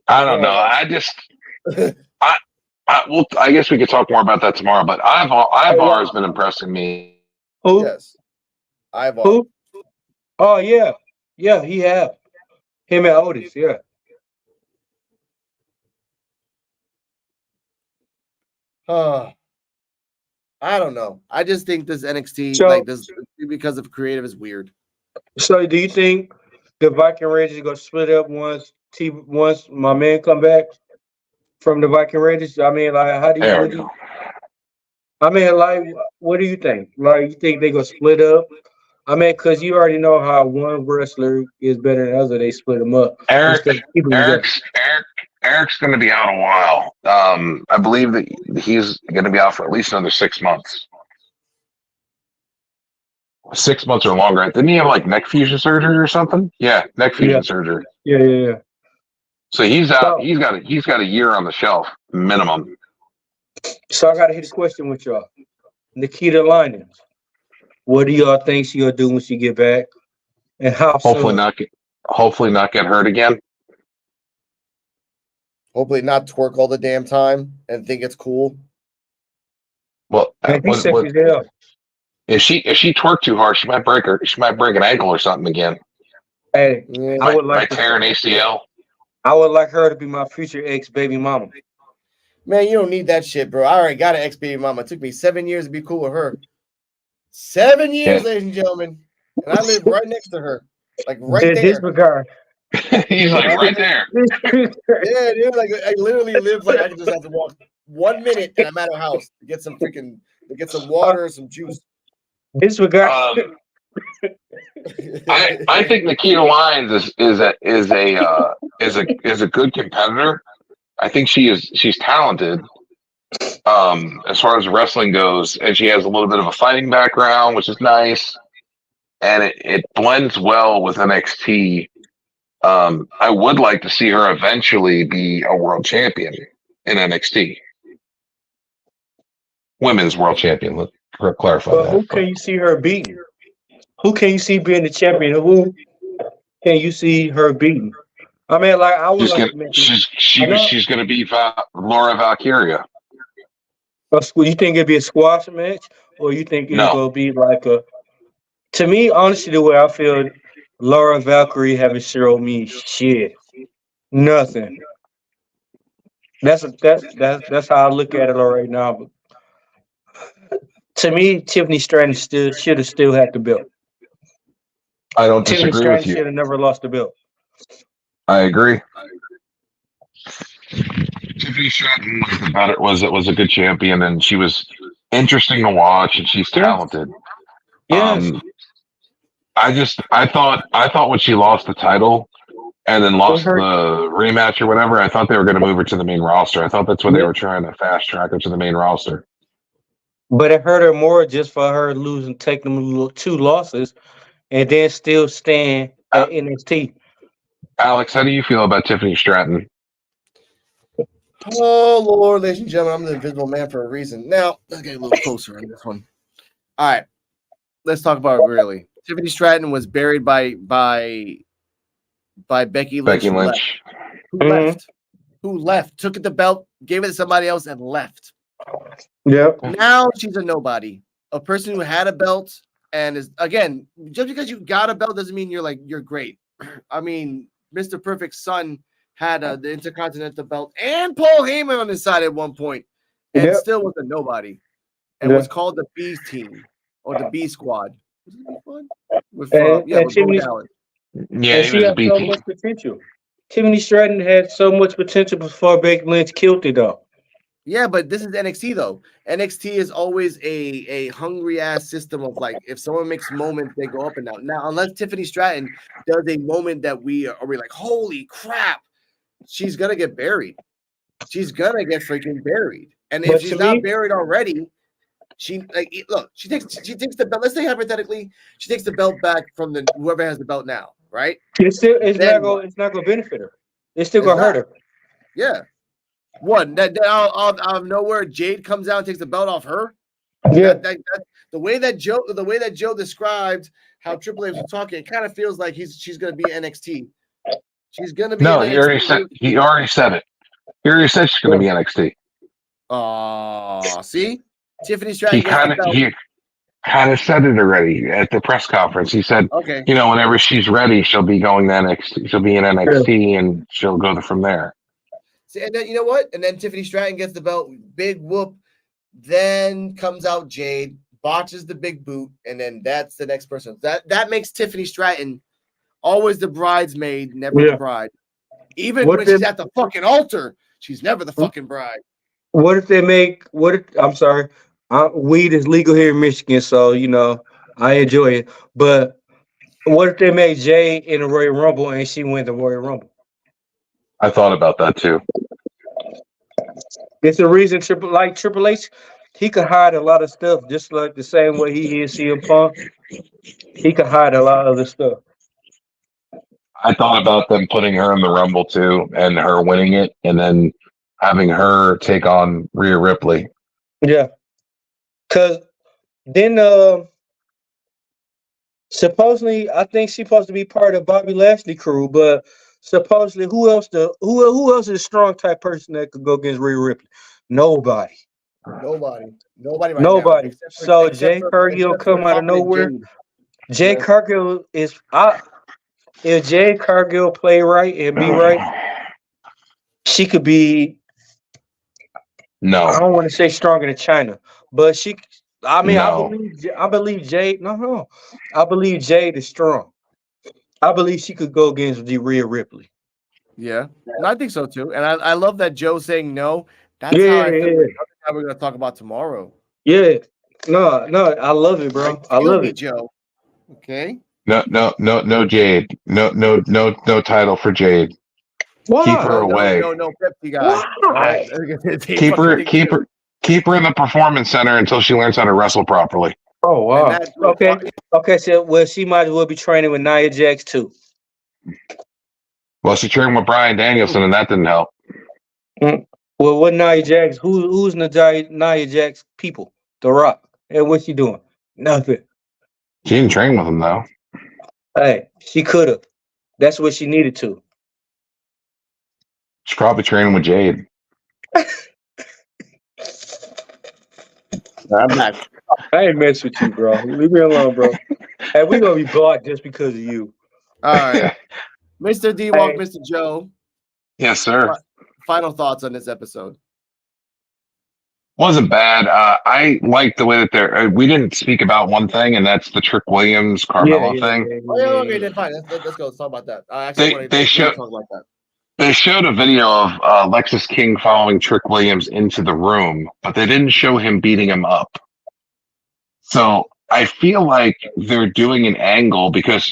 Speaker 3: I don't know. I guess we could talk more about that tomorrow. But Ivar has been impressing me.
Speaker 2: Who?
Speaker 4: Yes, Ivar.
Speaker 2: Who? Oh yeah. Yeah, he have. Him and Otis, yeah.
Speaker 4: I don't know. I just think this NXT
Speaker 2: So-
Speaker 4: like this because of creative is weird.
Speaker 2: So do you think the Viking Raiders are gonna split up once my man come back from the Viking Raiders? I mean, like how do
Speaker 3: There we
Speaker 2: you
Speaker 3: go.
Speaker 2: I mean, like what do you think? Like you think they gonna split up? I mean, because you already know how one wrestler is better than the other, they split them up.
Speaker 3: Eric,
Speaker 2: Instead of keeping them together.
Speaker 3: Eric's going to be out a while. I believe that he's going to be out for at least another 6 months. 6 months or longer. Didn't he have like neck fusion surgery or something? Yeah, neck fusion
Speaker 2: Yeah.
Speaker 3: surgery.
Speaker 2: Yeah.
Speaker 3: So he's out.
Speaker 2: So-
Speaker 3: He's got a year on the shelf minimum.
Speaker 2: So I gotta hit a question with y'all. Nikita Lyons. What do y'all think she gonna do when she get back? And how
Speaker 3: Hopefully
Speaker 2: soon?
Speaker 3: not get hurt again.
Speaker 4: Hopefully not twerk all the damn time and think it's cool.
Speaker 3: Well,
Speaker 2: Man, he's sexy as hell.
Speaker 3: if she twerked too hard, she might break an ankle or something again.
Speaker 2: Hey,
Speaker 4: Yeah.
Speaker 2: I would
Speaker 3: Might
Speaker 2: like
Speaker 3: tear an ACL.
Speaker 2: I would like her to be my future ex baby mama.
Speaker 4: Man, you don't need that shit, bro. I already got an ex-baby mama. It took me 7 years to be cool with her. 7 years,
Speaker 3: Yeah.
Speaker 4: ladies and gentlemen. And I live right next to her. Like right there.
Speaker 2: Disregard.
Speaker 3: He's like right there.
Speaker 4: Yeah, dude. Like I literally live like I can just have to walk 1 minute and I'm at her house to get some water, some juice.
Speaker 2: Disregard.
Speaker 3: I think Nikita Lyons is a good competitor. I think she's talented as far as wrestling goes, and she has a little bit of a fighting background, which is nice, and it blends well with NXT. I would like to see her eventually be a world champion. in NXT. Women's world champion. Let's clarify
Speaker 2: But
Speaker 3: that.
Speaker 2: who can you see her beating? Who can you see being the champion? Who can you see her beating? I mean, like I would like to mention.
Speaker 3: She's gonna beat Laura Valkyria.
Speaker 2: You think it'd be a squash match, or you think it's
Speaker 3: No.
Speaker 2: gonna be like a? To me, honestly, the way I feel, Laura Valkyrie haven't showed me shit, nothing. That's how I look at it right now. But to me, Tiffany Stratton should have still had the belt.
Speaker 3: I don't
Speaker 2: Tiffany
Speaker 3: disagree with
Speaker 2: Stratton should
Speaker 3: you.
Speaker 2: have never lost the belt.
Speaker 3: I agree. Tiffany Stratton was a good champion, and she was interesting to watch, and she's talented.
Speaker 2: Yes.
Speaker 3: I thought when she lost the title and then lost the rematch or whatever, I thought they were going to move her to the main roster. I thought that's what they were trying to fast track her to the main roster.
Speaker 2: But it hurt her more just for her taking them 2 losses, and then still staying at NXT.
Speaker 3: Alex, how do you feel about Tiffany Stratton?
Speaker 4: Oh Lord, ladies and gentlemen, I'm the invisible man for a reason. Now let's get a little closer on this one. All right, let's talk about it really. Tiffany Stratton was buried by Becky Lynch.
Speaker 3: Becky Lynch.
Speaker 4: Who left? Took the belt, gave it to somebody else, and left.
Speaker 2: Yep.
Speaker 4: Now she's a nobody. A person who had a belt and is, again, just because you got a belt doesn't mean you're great. I mean, Mr. Perfect's son had the Intercontinental belt and Paul Heyman on his side at one point, and still was a nobody, and was called the B team or the B squad. Was it the B squad? With Bo Dallas.
Speaker 3: Yeah,
Speaker 2: and she had so much potential. Tiffany Stratton had so much potential before Becky Lynch killed it, though.
Speaker 4: Yeah, but this is NXT though. NXT is always a hungry ass system of like, if someone makes moments, they go up and down. Now, unless Tiffany Stratton does a moment that we're like, holy crap, she's gonna get buried. She's gonna get freaking buried. And if she's not buried already, she takes the belt. Let's say hypothetically, she takes the belt back from whoever has the belt now, right?
Speaker 2: It's not gonna benefit her. It's still gonna hurt her.
Speaker 4: Yeah. What? That out of nowhere, Jade comes out and takes the belt off her.
Speaker 2: Yeah.
Speaker 4: The way that Joe described how Triple H was talking, it kind of feels like she's gonna be NXT. She's gonna be.
Speaker 3: No, he already said it. He already said she's gonna be NXT.
Speaker 4: See, Tiffany Stratton.
Speaker 3: He kind of said it already at the press conference. He said,
Speaker 4: "Okay,
Speaker 3: whenever she's ready, she'll be going to NXT. She'll be in NXT, and she'll go from there."
Speaker 4: See, and then you know what? And then Tiffany Stratton gets the belt, big whoop. Then comes out Jade, botches the big boot, and then that's the next person. That makes Tiffany Stratton always the bridesmaid, never the bride. Even when she's at the fucking altar, she's never the fucking bride.
Speaker 2: What if they make? I'm sorry. Weed is legal here in Michigan, so I enjoy it. But what if they make Jade in the Royal Rumble and she wins the Royal Rumble?
Speaker 3: I thought about that too.
Speaker 2: It's a reason Triple H, he could hide a lot of stuff, just like the same way he is CM Punk. He could hide a lot of other stuff.
Speaker 3: I thought about them putting her in the Rumble too, and her winning it, and then having her take on Rhea Ripley.
Speaker 2: Yeah, because then supposedly I think she's supposed to be part of Bobby Lashley crew, but supposedly who else is a strong type person that could go against Rhea Ripley? Nobody.
Speaker 4: Right now,
Speaker 2: So Jay Cargill come out of nowhere. Jay Cargill is if Jay Cargill play right and be right, she could be.
Speaker 3: No,
Speaker 2: I don't want to say stronger than China, but she. I mean,
Speaker 3: no.
Speaker 2: I believe Jade. No, I believe Jade is strong. I believe she could go against the Rhea Ripley.
Speaker 4: Yeah, and I think so too. And I love that Joe's saying no. That's how we're going to talk about tomorrow.
Speaker 2: Yeah, no, I love it, bro. I love it,
Speaker 4: Joe. Okay.
Speaker 3: No, Jade. No title for Jade.
Speaker 2: Why?
Speaker 3: Keep her away.
Speaker 4: No, Pepsi guy.
Speaker 2: Why?
Speaker 3: Keep her in the performance center until she learns how to wrestle properly.
Speaker 2: Oh wow. Okay. So she might as well be training with Nia Jax too.
Speaker 3: Well, she trained with Bryan Danielson, and that didn't help.
Speaker 2: Well, what Nia Jax? Who's Nia Jax people? The Rock. And what's she doing? Nothing.
Speaker 3: She didn't train with him though.
Speaker 2: Hey, she could have. That's what she needed to.
Speaker 3: She's probably training with Jade.
Speaker 4: I'm back.
Speaker 2: I ain't mess with you, bro. Leave me alone, bro. Hey, we gonna be blocked just because of you.
Speaker 4: All right, Mr. D Walk,
Speaker 2: Hey.
Speaker 4: Mr. Joe.
Speaker 3: Yes, sir.
Speaker 4: Final thoughts on this episode.
Speaker 3: Wasn't bad. I like the way that they're. We didn't speak about one thing, and that's the Trick Williams Carmelo thing.
Speaker 4: Oh, yeah, okay, then fine. Let's go. Let's talk about that. I actually
Speaker 3: They-
Speaker 4: want
Speaker 3: they
Speaker 4: to
Speaker 3: show-
Speaker 4: talk about that.
Speaker 3: They showed a video of Lexus King following Trick Williams into the room, but they didn't show him beating him up. So I feel like they're doing an angle because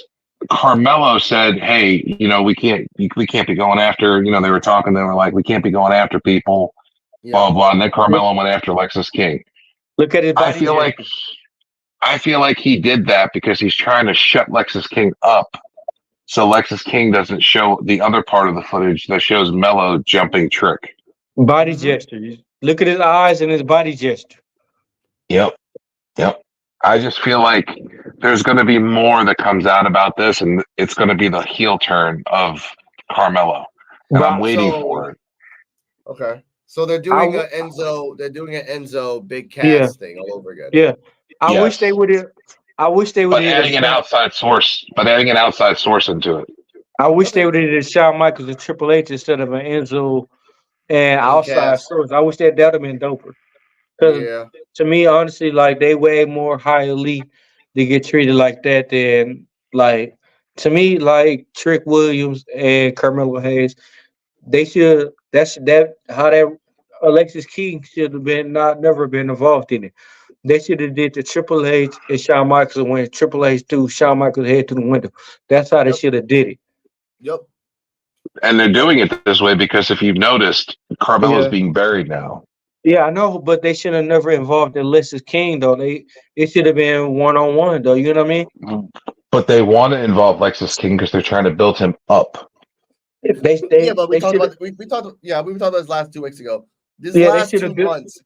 Speaker 3: Carmelo said, "Hey, we can't be going after." They were talking. They were like, "We can't be going after people."
Speaker 4: Yeah.
Speaker 3: Blah blah. And then Carmelo went after Lexus King.
Speaker 2: Look at his body.
Speaker 3: I feel like he did that because he's trying to shut Lexus King up, so Lexus King doesn't show the other part of the footage that shows Mello jumping Trick.
Speaker 2: Body gesture. Look at his eyes and his body gesture.
Speaker 3: Yep. I just feel like there's going to be more that comes out about this, and it's going to be the heel turn of Carmelo, and I'm waiting for it.
Speaker 4: Okay. So they're doing an Enzo. They're doing an Enzo big cast thing all over again.
Speaker 2: Yeah. I
Speaker 3: Yes.
Speaker 2: wish they would have.
Speaker 3: But adding an outside source into it.
Speaker 2: I wish they would have did Shawn Michaels and Triple H instead of an Enzo and outside
Speaker 4: cast.
Speaker 2: source. I wish that would have been doper. Because
Speaker 4: Yeah.
Speaker 2: to me, honestly, like they way more high elite to get treated like that than like to me, like Trick Williams and Carmelo Hayes. They should. That's how that Alexis King should have been never been involved in it. They should have did the Triple H and Shawn Michaels when Triple H threw Shawn Michaels head to the window. That's how they should have did it.
Speaker 4: Yep.
Speaker 3: And they're doing it this way because if you've noticed, Carmelo's
Speaker 2: Yeah.
Speaker 3: being buried now.
Speaker 2: Yeah, I know, but they should have never involved Alexis King though. It should have been 1-on-1 though. You know what I mean?
Speaker 3: But they want to involve Lexus King because they're trying to build him up.
Speaker 4: But we
Speaker 2: they
Speaker 4: talked
Speaker 2: shoulda-
Speaker 4: about we talked about this last 2 weeks ago. This
Speaker 2: Yeah, they
Speaker 4: last
Speaker 2: shoulda
Speaker 4: 2
Speaker 2: built-
Speaker 4: months.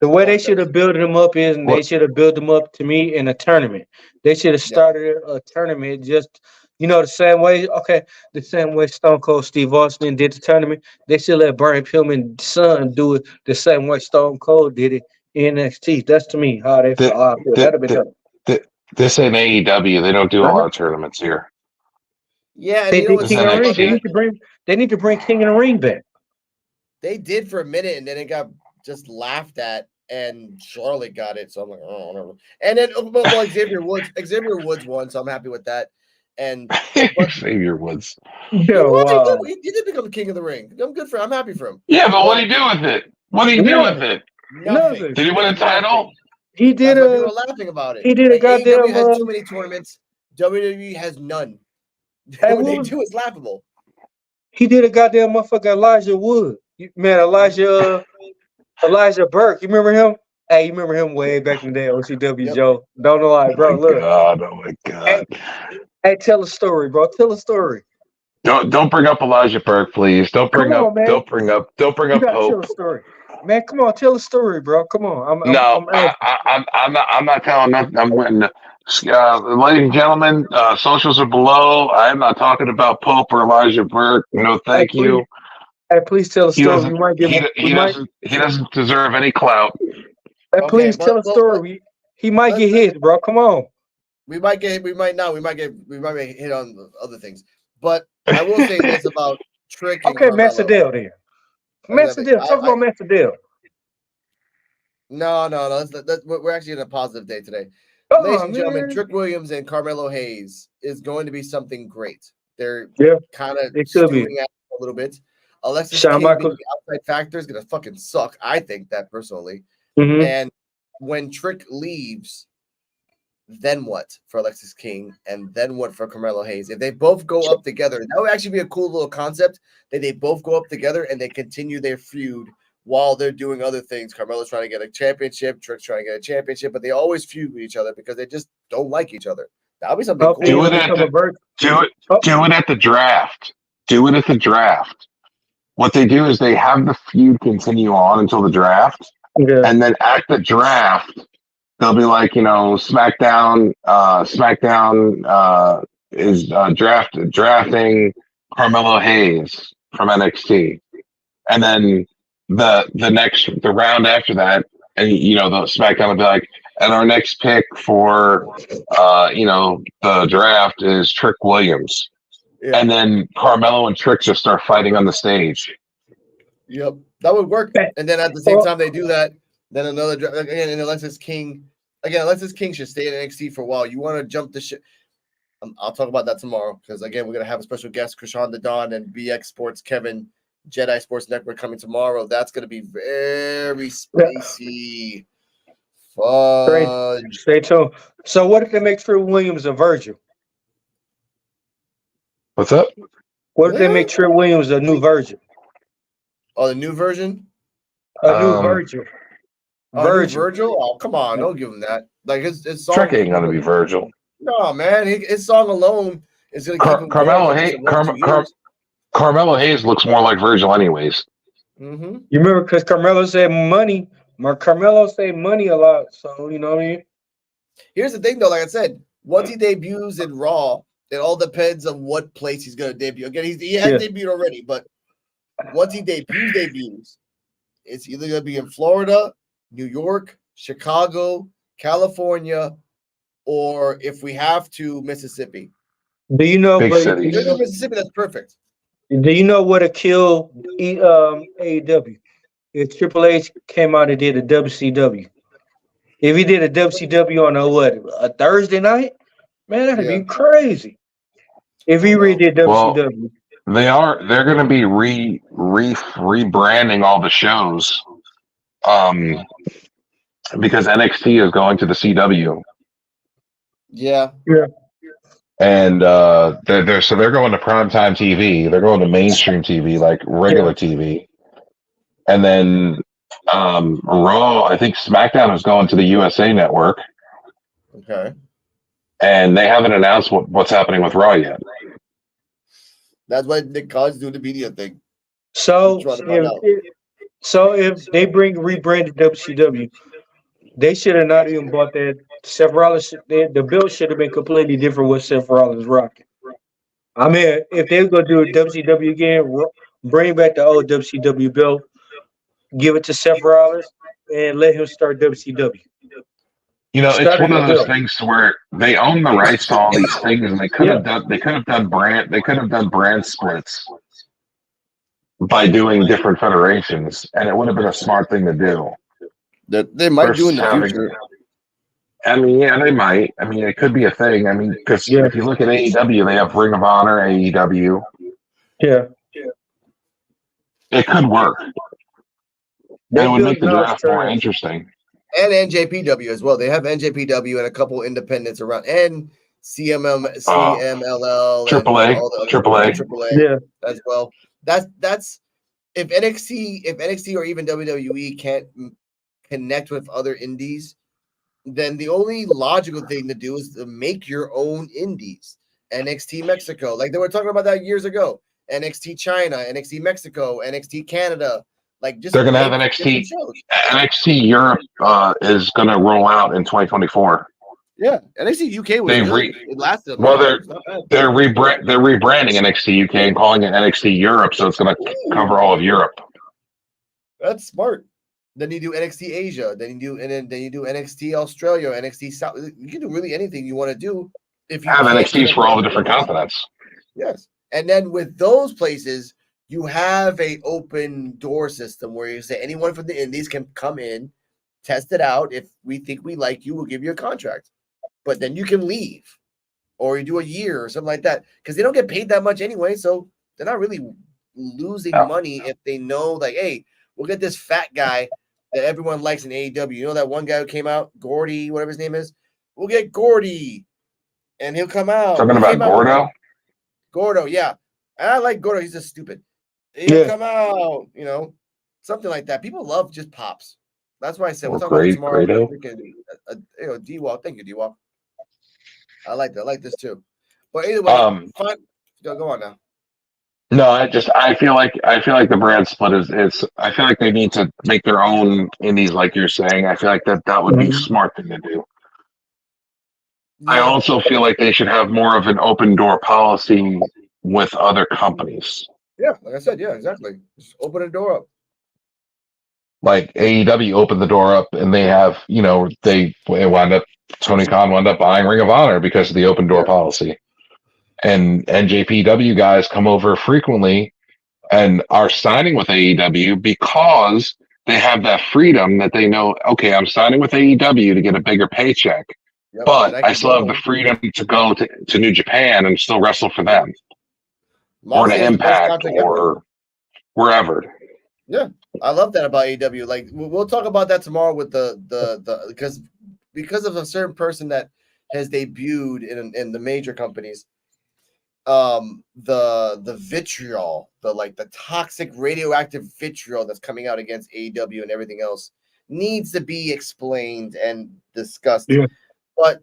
Speaker 2: the way they should have built him up is they
Speaker 3: What?
Speaker 2: should have built him up to me in a tournament. They should have started a tournament just the same way. Okay, the same way Stone Cold Steve Austin did the tournament. They should let Brian Pillman's son do it the same way Stone Cold did it in NXT. That's to me how they feel. That'd have been tough.
Speaker 3: This ain't AEW. They don't do a lot of tournaments here.
Speaker 4: Yeah, and
Speaker 2: They
Speaker 4: you know
Speaker 2: did
Speaker 4: what's
Speaker 2: King of
Speaker 3: that
Speaker 2: the Ring.
Speaker 3: NXT?
Speaker 2: They need to bring King of the Ring back.
Speaker 4: They did for a minute, and then it got just laughed at, and Charlotte got it. So I'm like, oh, whatever. And then well, Xavier Woods won, so I'm happy with that. And
Speaker 3: Xavier Woods.
Speaker 4: he did become the king of the ring. I'm happy for him.
Speaker 3: Yeah, but what did he do with it? What did he do with it?
Speaker 4: Nothing.
Speaker 3: Did he win a title?
Speaker 2: He did
Speaker 4: That's why people are laughing about it.
Speaker 2: he did a goddamn,
Speaker 4: AEW has too many tournaments. WWE has none.
Speaker 2: Hey,
Speaker 4: What they
Speaker 2: what-
Speaker 4: do is laughable.
Speaker 2: He did a goddamn motherfucker Elijah Wood. Elijah Burke. You remember him? Hey, you remember him way back in the day, OCW
Speaker 4: Yep.
Speaker 2: Joe. Don't lie, bro. Look.
Speaker 3: Oh my God.
Speaker 2: Hey, tell a story, bro. Tell a story.
Speaker 3: Don't bring up Elijah Burke, please. Don't bring
Speaker 2: Come
Speaker 3: up
Speaker 2: on, man.
Speaker 3: don't bring up
Speaker 2: You gotta tell
Speaker 3: Hope.
Speaker 2: a story. Man, come on, tell a story, bro. Come on.
Speaker 3: I'm not telling nothing. I'm waiting. Ladies and gentlemen, socials are below. I am not talking about Pope or Elijah Burke. No, thank
Speaker 2: Hey,
Speaker 3: you.
Speaker 2: Hey, please tell a
Speaker 3: He
Speaker 2: story.
Speaker 3: doesn't.
Speaker 2: We might get.
Speaker 3: He doesn't deserve any clout.
Speaker 2: Hey, please
Speaker 4: Okay,
Speaker 2: tell a
Speaker 4: but-
Speaker 2: story. He might get hit, bro. Come on.
Speaker 4: We might get hit on other things. But I will say this about Trick. and
Speaker 2: Okay,
Speaker 4: Carmelo.
Speaker 2: Massadale then. Massadale. Talk about Massadale.
Speaker 4: No. We're actually in a positive day today.
Speaker 2: Come
Speaker 4: Ladies
Speaker 2: on,
Speaker 4: and gentlemen,
Speaker 2: man.
Speaker 4: Trick Williams and Carmelo Hayes is going to be something great. They're kind of
Speaker 2: it could be.
Speaker 4: stewing at it a little bit. Alexis
Speaker 2: Shawn
Speaker 4: King
Speaker 2: Michaels.
Speaker 4: being the outside factor is going to fucking suck. I think that personally.
Speaker 2: Mhm.
Speaker 4: And when Trick leaves, then what for Alexis King? And then what for Carmelo Hayes? If they both go up together, that would actually be a cool little concept that they both go up together and they continue their feud while they're doing other things. Carmelo's trying to get a championship, Trick's trying to get a championship, but they always feud with each other because they just don't like each other. That would be something
Speaker 2: Okay,
Speaker 3: Do
Speaker 4: cool.
Speaker 3: it at the draft. Do it at the draft. what they do is they have the feud continue on until the draft,
Speaker 2: Yeah.
Speaker 3: and then at the draft, they'll be like, SmackDown is drafting Carmelo Hayes from NXT, and then the round after that, and the SmackDown will be like, and our next pick for the draft is Trick Williams, and then Carmelo and Trick just start fighting on the stage.
Speaker 4: Yep, that would work. And then at the same time they do that, then another again, and Alexis King should stay in NXT for a while. You want to jump the shit. I'll talk about that tomorrow because again, we're gonna have a special guest, Krishan the Don and BX Sports Kevin, Jedi Sports Network coming tomorrow. That's gonna be very spicy. Fudge.
Speaker 2: Stay tuned. So, what if they make Trick Williams a Virgil?
Speaker 3: What's up?
Speaker 2: What if they make Trick Williams a new Virgil?
Speaker 4: Oh, the new version?
Speaker 2: A new Virgil.
Speaker 4: Virgil? Oh, come on. Don't give him that. Like his song.
Speaker 3: Trick ain't gonna be Virgil.
Speaker 4: No, man. His song alone is gonna keep him
Speaker 3: Carmelo
Speaker 4: going.
Speaker 3: Carmelo Hayes looks more like Virgil anyways.
Speaker 4: Mm-hmm.
Speaker 2: You remember because Carmelo said money. Carmelo said money a lot. So, you know what I mean?
Speaker 4: Here's the thing, though. Like I said, once he debuts in Raw, it all depends on what place he's going to debut. Again, he has debuted already, but once he debuts, it's either going to be in Florida, New York, Chicago, California, or if we have to, Mississippi.
Speaker 2: Do you know?
Speaker 4: Mississippi, that's perfect.
Speaker 2: Do you know what to kill AEW? If Triple H came out and did a WCW. If he did a WCW on a Thursday night, man, that'd be crazy. If he redid WCW.
Speaker 3: Well, they're going to be rebranding all the shows because NXT is going to the CW.
Speaker 4: Yeah.
Speaker 3: And they're going to primetime TV. They're going to mainstream TV, like regular TV. And then Raw, I think SmackDown is going to the USA Network.
Speaker 4: Okay.
Speaker 3: And they haven't announced what's happening with Raw yet.
Speaker 4: That's why Nick Khan's doing the media thing.
Speaker 2: So if they rebranded WCW, they should have not even bought that. Seth Rollins, the bill should have been completely different with Seth Rollins rocking. I mean, if they were going to do a WCW again, bring back the old WCW bill, give it to Seth Rollins, and let him start WCW.
Speaker 3: It's one of those things where they own the rights to all these things, and they could have done brand splits by doing different federations, and it would have been a smart thing to do.
Speaker 4: That they might do in the future.
Speaker 3: I mean, yeah, they might. I mean, it could be a thing. I mean, because if you look at AEW, they have Ring of Honor, AEW.
Speaker 2: Yeah.
Speaker 3: It could work. It would make the draft more interesting.
Speaker 4: And NJPW as well. They have NJPW and a couple independents around, and CMLL,
Speaker 2: AAA,
Speaker 4: as well. That's if NXT or even WWE can't connect with other indies, then the only logical thing to do is to make your own indies. NXT Mexico, like they were talking about that years ago. NXT China, NXT Mexico, NXT Canada. Like just
Speaker 3: they're gonna have NXT Europe is gonna roll out in 2024.
Speaker 4: Yeah, NXT UK was it lasted.
Speaker 3: They're rebranding NXT UK and calling it NXT Europe, so it's gonna cover all of Europe.
Speaker 4: That's smart. Then you do NXT Asia, then you do NXT Australia, NXT South. You can do really anything you want to do if you
Speaker 3: have NXTs for all the different continents.
Speaker 4: Yes, and then with those places, you have a open door system where you say anyone from the indies can come in, test it out. If we think we like you, we'll give you a contract. But then you can leave, or you do a year or something like that, because they don't get paid that much anyway. So they're not really losing money if they know, like, hey, we'll get this fat guy that everyone likes in AEW. You know that one guy who came out, Gordy, whatever his name is? We'll get Gordy, and he'll come out.
Speaker 3: Talking about Gordo?
Speaker 4: Gordo, yeah. And I like Gordo. He's just stupid. He'll come out, something like that. People love just pops. That's why I said we'll talk about it tomorrow. D-Walk. Thank you, D-Walk. I like that. I like this too. But either way, fine. Go on now.
Speaker 3: No, I feel like the brand split is I feel like they need to make their own indies, like you're saying. I feel like that would be a
Speaker 2: Mhm.
Speaker 3: smart thing to do. I
Speaker 4: Yeah,
Speaker 3: also feel like they should have more of an open door policy with other companies.
Speaker 4: yeah, like I said, yeah, exactly. Just open the door up.
Speaker 3: Like AEW opened the door up, and they have, they wound up Tony Khan wound up buying Ring of Honor because of the open door
Speaker 4: Yeah.
Speaker 3: policy, and NJPW guys come over frequently and are signing with AEW because they have that freedom that they know. Okay, I'm signing with AEW to get a bigger paycheck,
Speaker 4: Yep.
Speaker 3: but
Speaker 4: And I
Speaker 3: I
Speaker 4: can
Speaker 3: still have the
Speaker 4: go.
Speaker 3: freedom to go to New Japan and still wrestle for them, or
Speaker 4: Moxley
Speaker 3: to
Speaker 4: has the best
Speaker 3: Impact,
Speaker 4: contract ever.
Speaker 3: or wherever.
Speaker 4: Yeah, I love that about AEW. Like we'll talk about that tomorrow with the because of a certain person that has debuted in the major companies. The vitriol, the toxic radioactive vitriol that's coming out against AEW and everything else needs to be explained and discussed.
Speaker 2: Yeah.
Speaker 4: But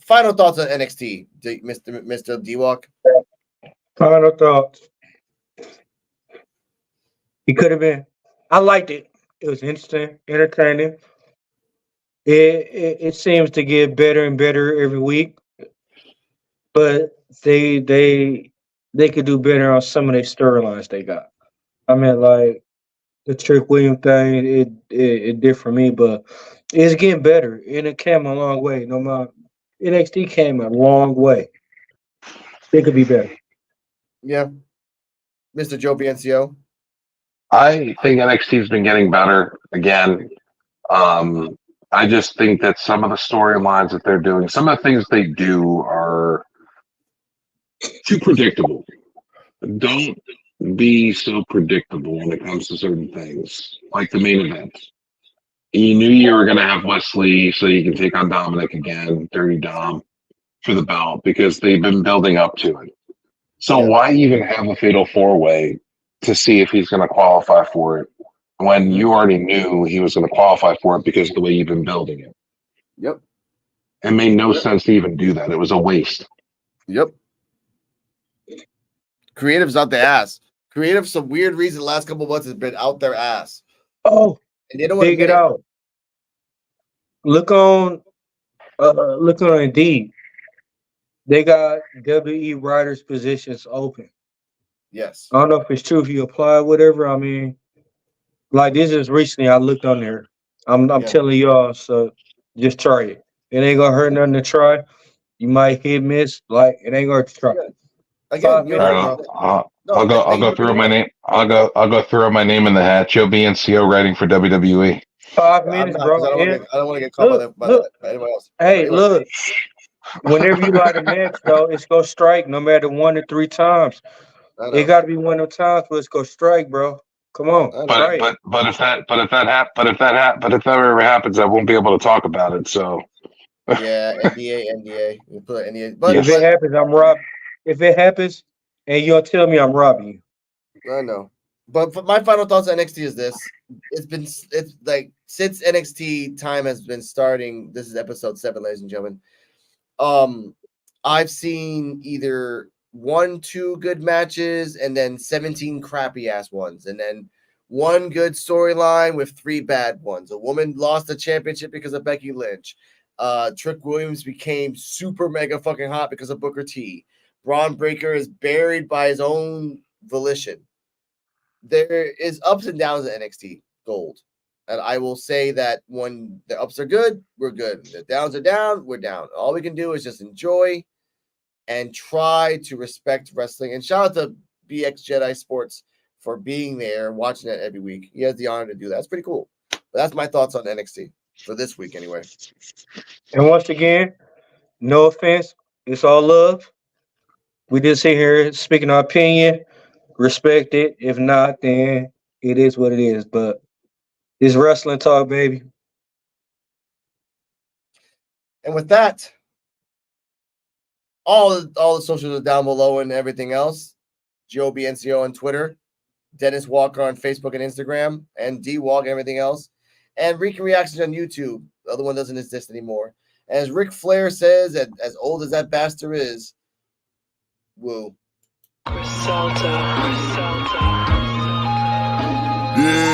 Speaker 4: final thoughts on NXT, Mr. D-Walk.
Speaker 2: Final thoughts. He could have been. I liked it. It was interesting, entertaining. It seems to get better and better every week, but they could do better on some of their storylines they got. I mean, like the Trick William thing, it did for me, but it's getting better and it came a long way. No matter NXT came a long way. It could be better.
Speaker 4: Yeah, Mr. Joe BNCO.
Speaker 3: I think NXT's been getting better again. I just think that some of the storylines that they're doing, some of the things they do are too predictable. Don't be so predictable when it comes to certain things, like the main event. You knew you were going to have Wesley so you can take on Dominic again, Dirty Dom, for the belt because they've been building up to it. So
Speaker 4: Yeah.
Speaker 3: why even have a fatal four-way to see if he's going to qualify for it when you already knew he was going to qualify for it because of the way you've been building it?
Speaker 4: Yep.
Speaker 3: It made no sense to even do that. It was a waste.
Speaker 4: Yep. Creative's out the ass. Creative, some weird reason, the last couple of months has been out their ass.
Speaker 2: Oh,
Speaker 4: And they don't want to
Speaker 2: dig it
Speaker 4: admit it.
Speaker 2: out. Look on Indeed. They got WE writers positions open.
Speaker 4: Yes.
Speaker 2: I don't know if it's true if you apply, whatever. I mean, like this is recently I looked on there. I'm
Speaker 4: Yeah.
Speaker 2: telling y'all, so just try it. It ain't gonna hurt nothing to try. You might hit miss, like it ain't gonna try.
Speaker 4: Yeah. Again,
Speaker 2: 5
Speaker 4: you're
Speaker 2: minutes,
Speaker 4: right,
Speaker 2: bro.
Speaker 4: bro.
Speaker 3: I'll go throw my name. I'll go throw my name in the hat. Joe BNCO writing for WWE.
Speaker 2: 5
Speaker 4: I'm
Speaker 2: minutes,
Speaker 4: not, because
Speaker 2: bro.
Speaker 4: I don't want to get caught by anyone else.
Speaker 2: Hey,
Speaker 4: Anyway.
Speaker 2: look. Whenever you light a match, though, it's gonna strike no matter 1 to 3 times.
Speaker 4: I know.
Speaker 2: It got to be one of those times where it's gonna strike, bro. Come on,
Speaker 4: I know.
Speaker 2: try it.
Speaker 3: But if that ever happens, I won't be able to talk about it. So
Speaker 4: Yeah, NDA. You put NDA. But,
Speaker 2: If it happens, I'm robbed. If it happens, and you'll tell me I'm robbing you.
Speaker 4: I know. But for my final thoughts on NXT is this. It's like since NXT time has been starting, this is episode 7, ladies and gentlemen. I've seen either 1-2 good matches and then 17 crappy ass ones, and then one good storyline with 3 bad ones. A woman lost the championship because of Becky Lynch. Trick Williams became super mega fucking hot because of Booker T. Braun Breaker is buried by his own volition. There is ups and downs at NXT Gold. And I will say that when the ups are good, we're good. The downs are down, we're down. All we can do is just enjoy and try to respect wrestling. And shout out to BX Jedi Sports for being there, watching it every week. He has the honor to do that. That's pretty cool. But that's my thoughts on NXT for this week, anyway.
Speaker 2: And once again, no offense, it's all love. We just sit here speaking our opinion, respect it. If not, then it is what it is. But it's wrestling talk, baby.
Speaker 4: And with that, all the socials are down below and everything else. Joe BNCO on Twitter, Dennis Walker on Facebook and Instagram, and D Walk and everything else. And Rican Reactions on YouTube. The other one doesn't exist anymore. As Ric Flair says, as old as that bastard is, woo.
Speaker 5: Yeah.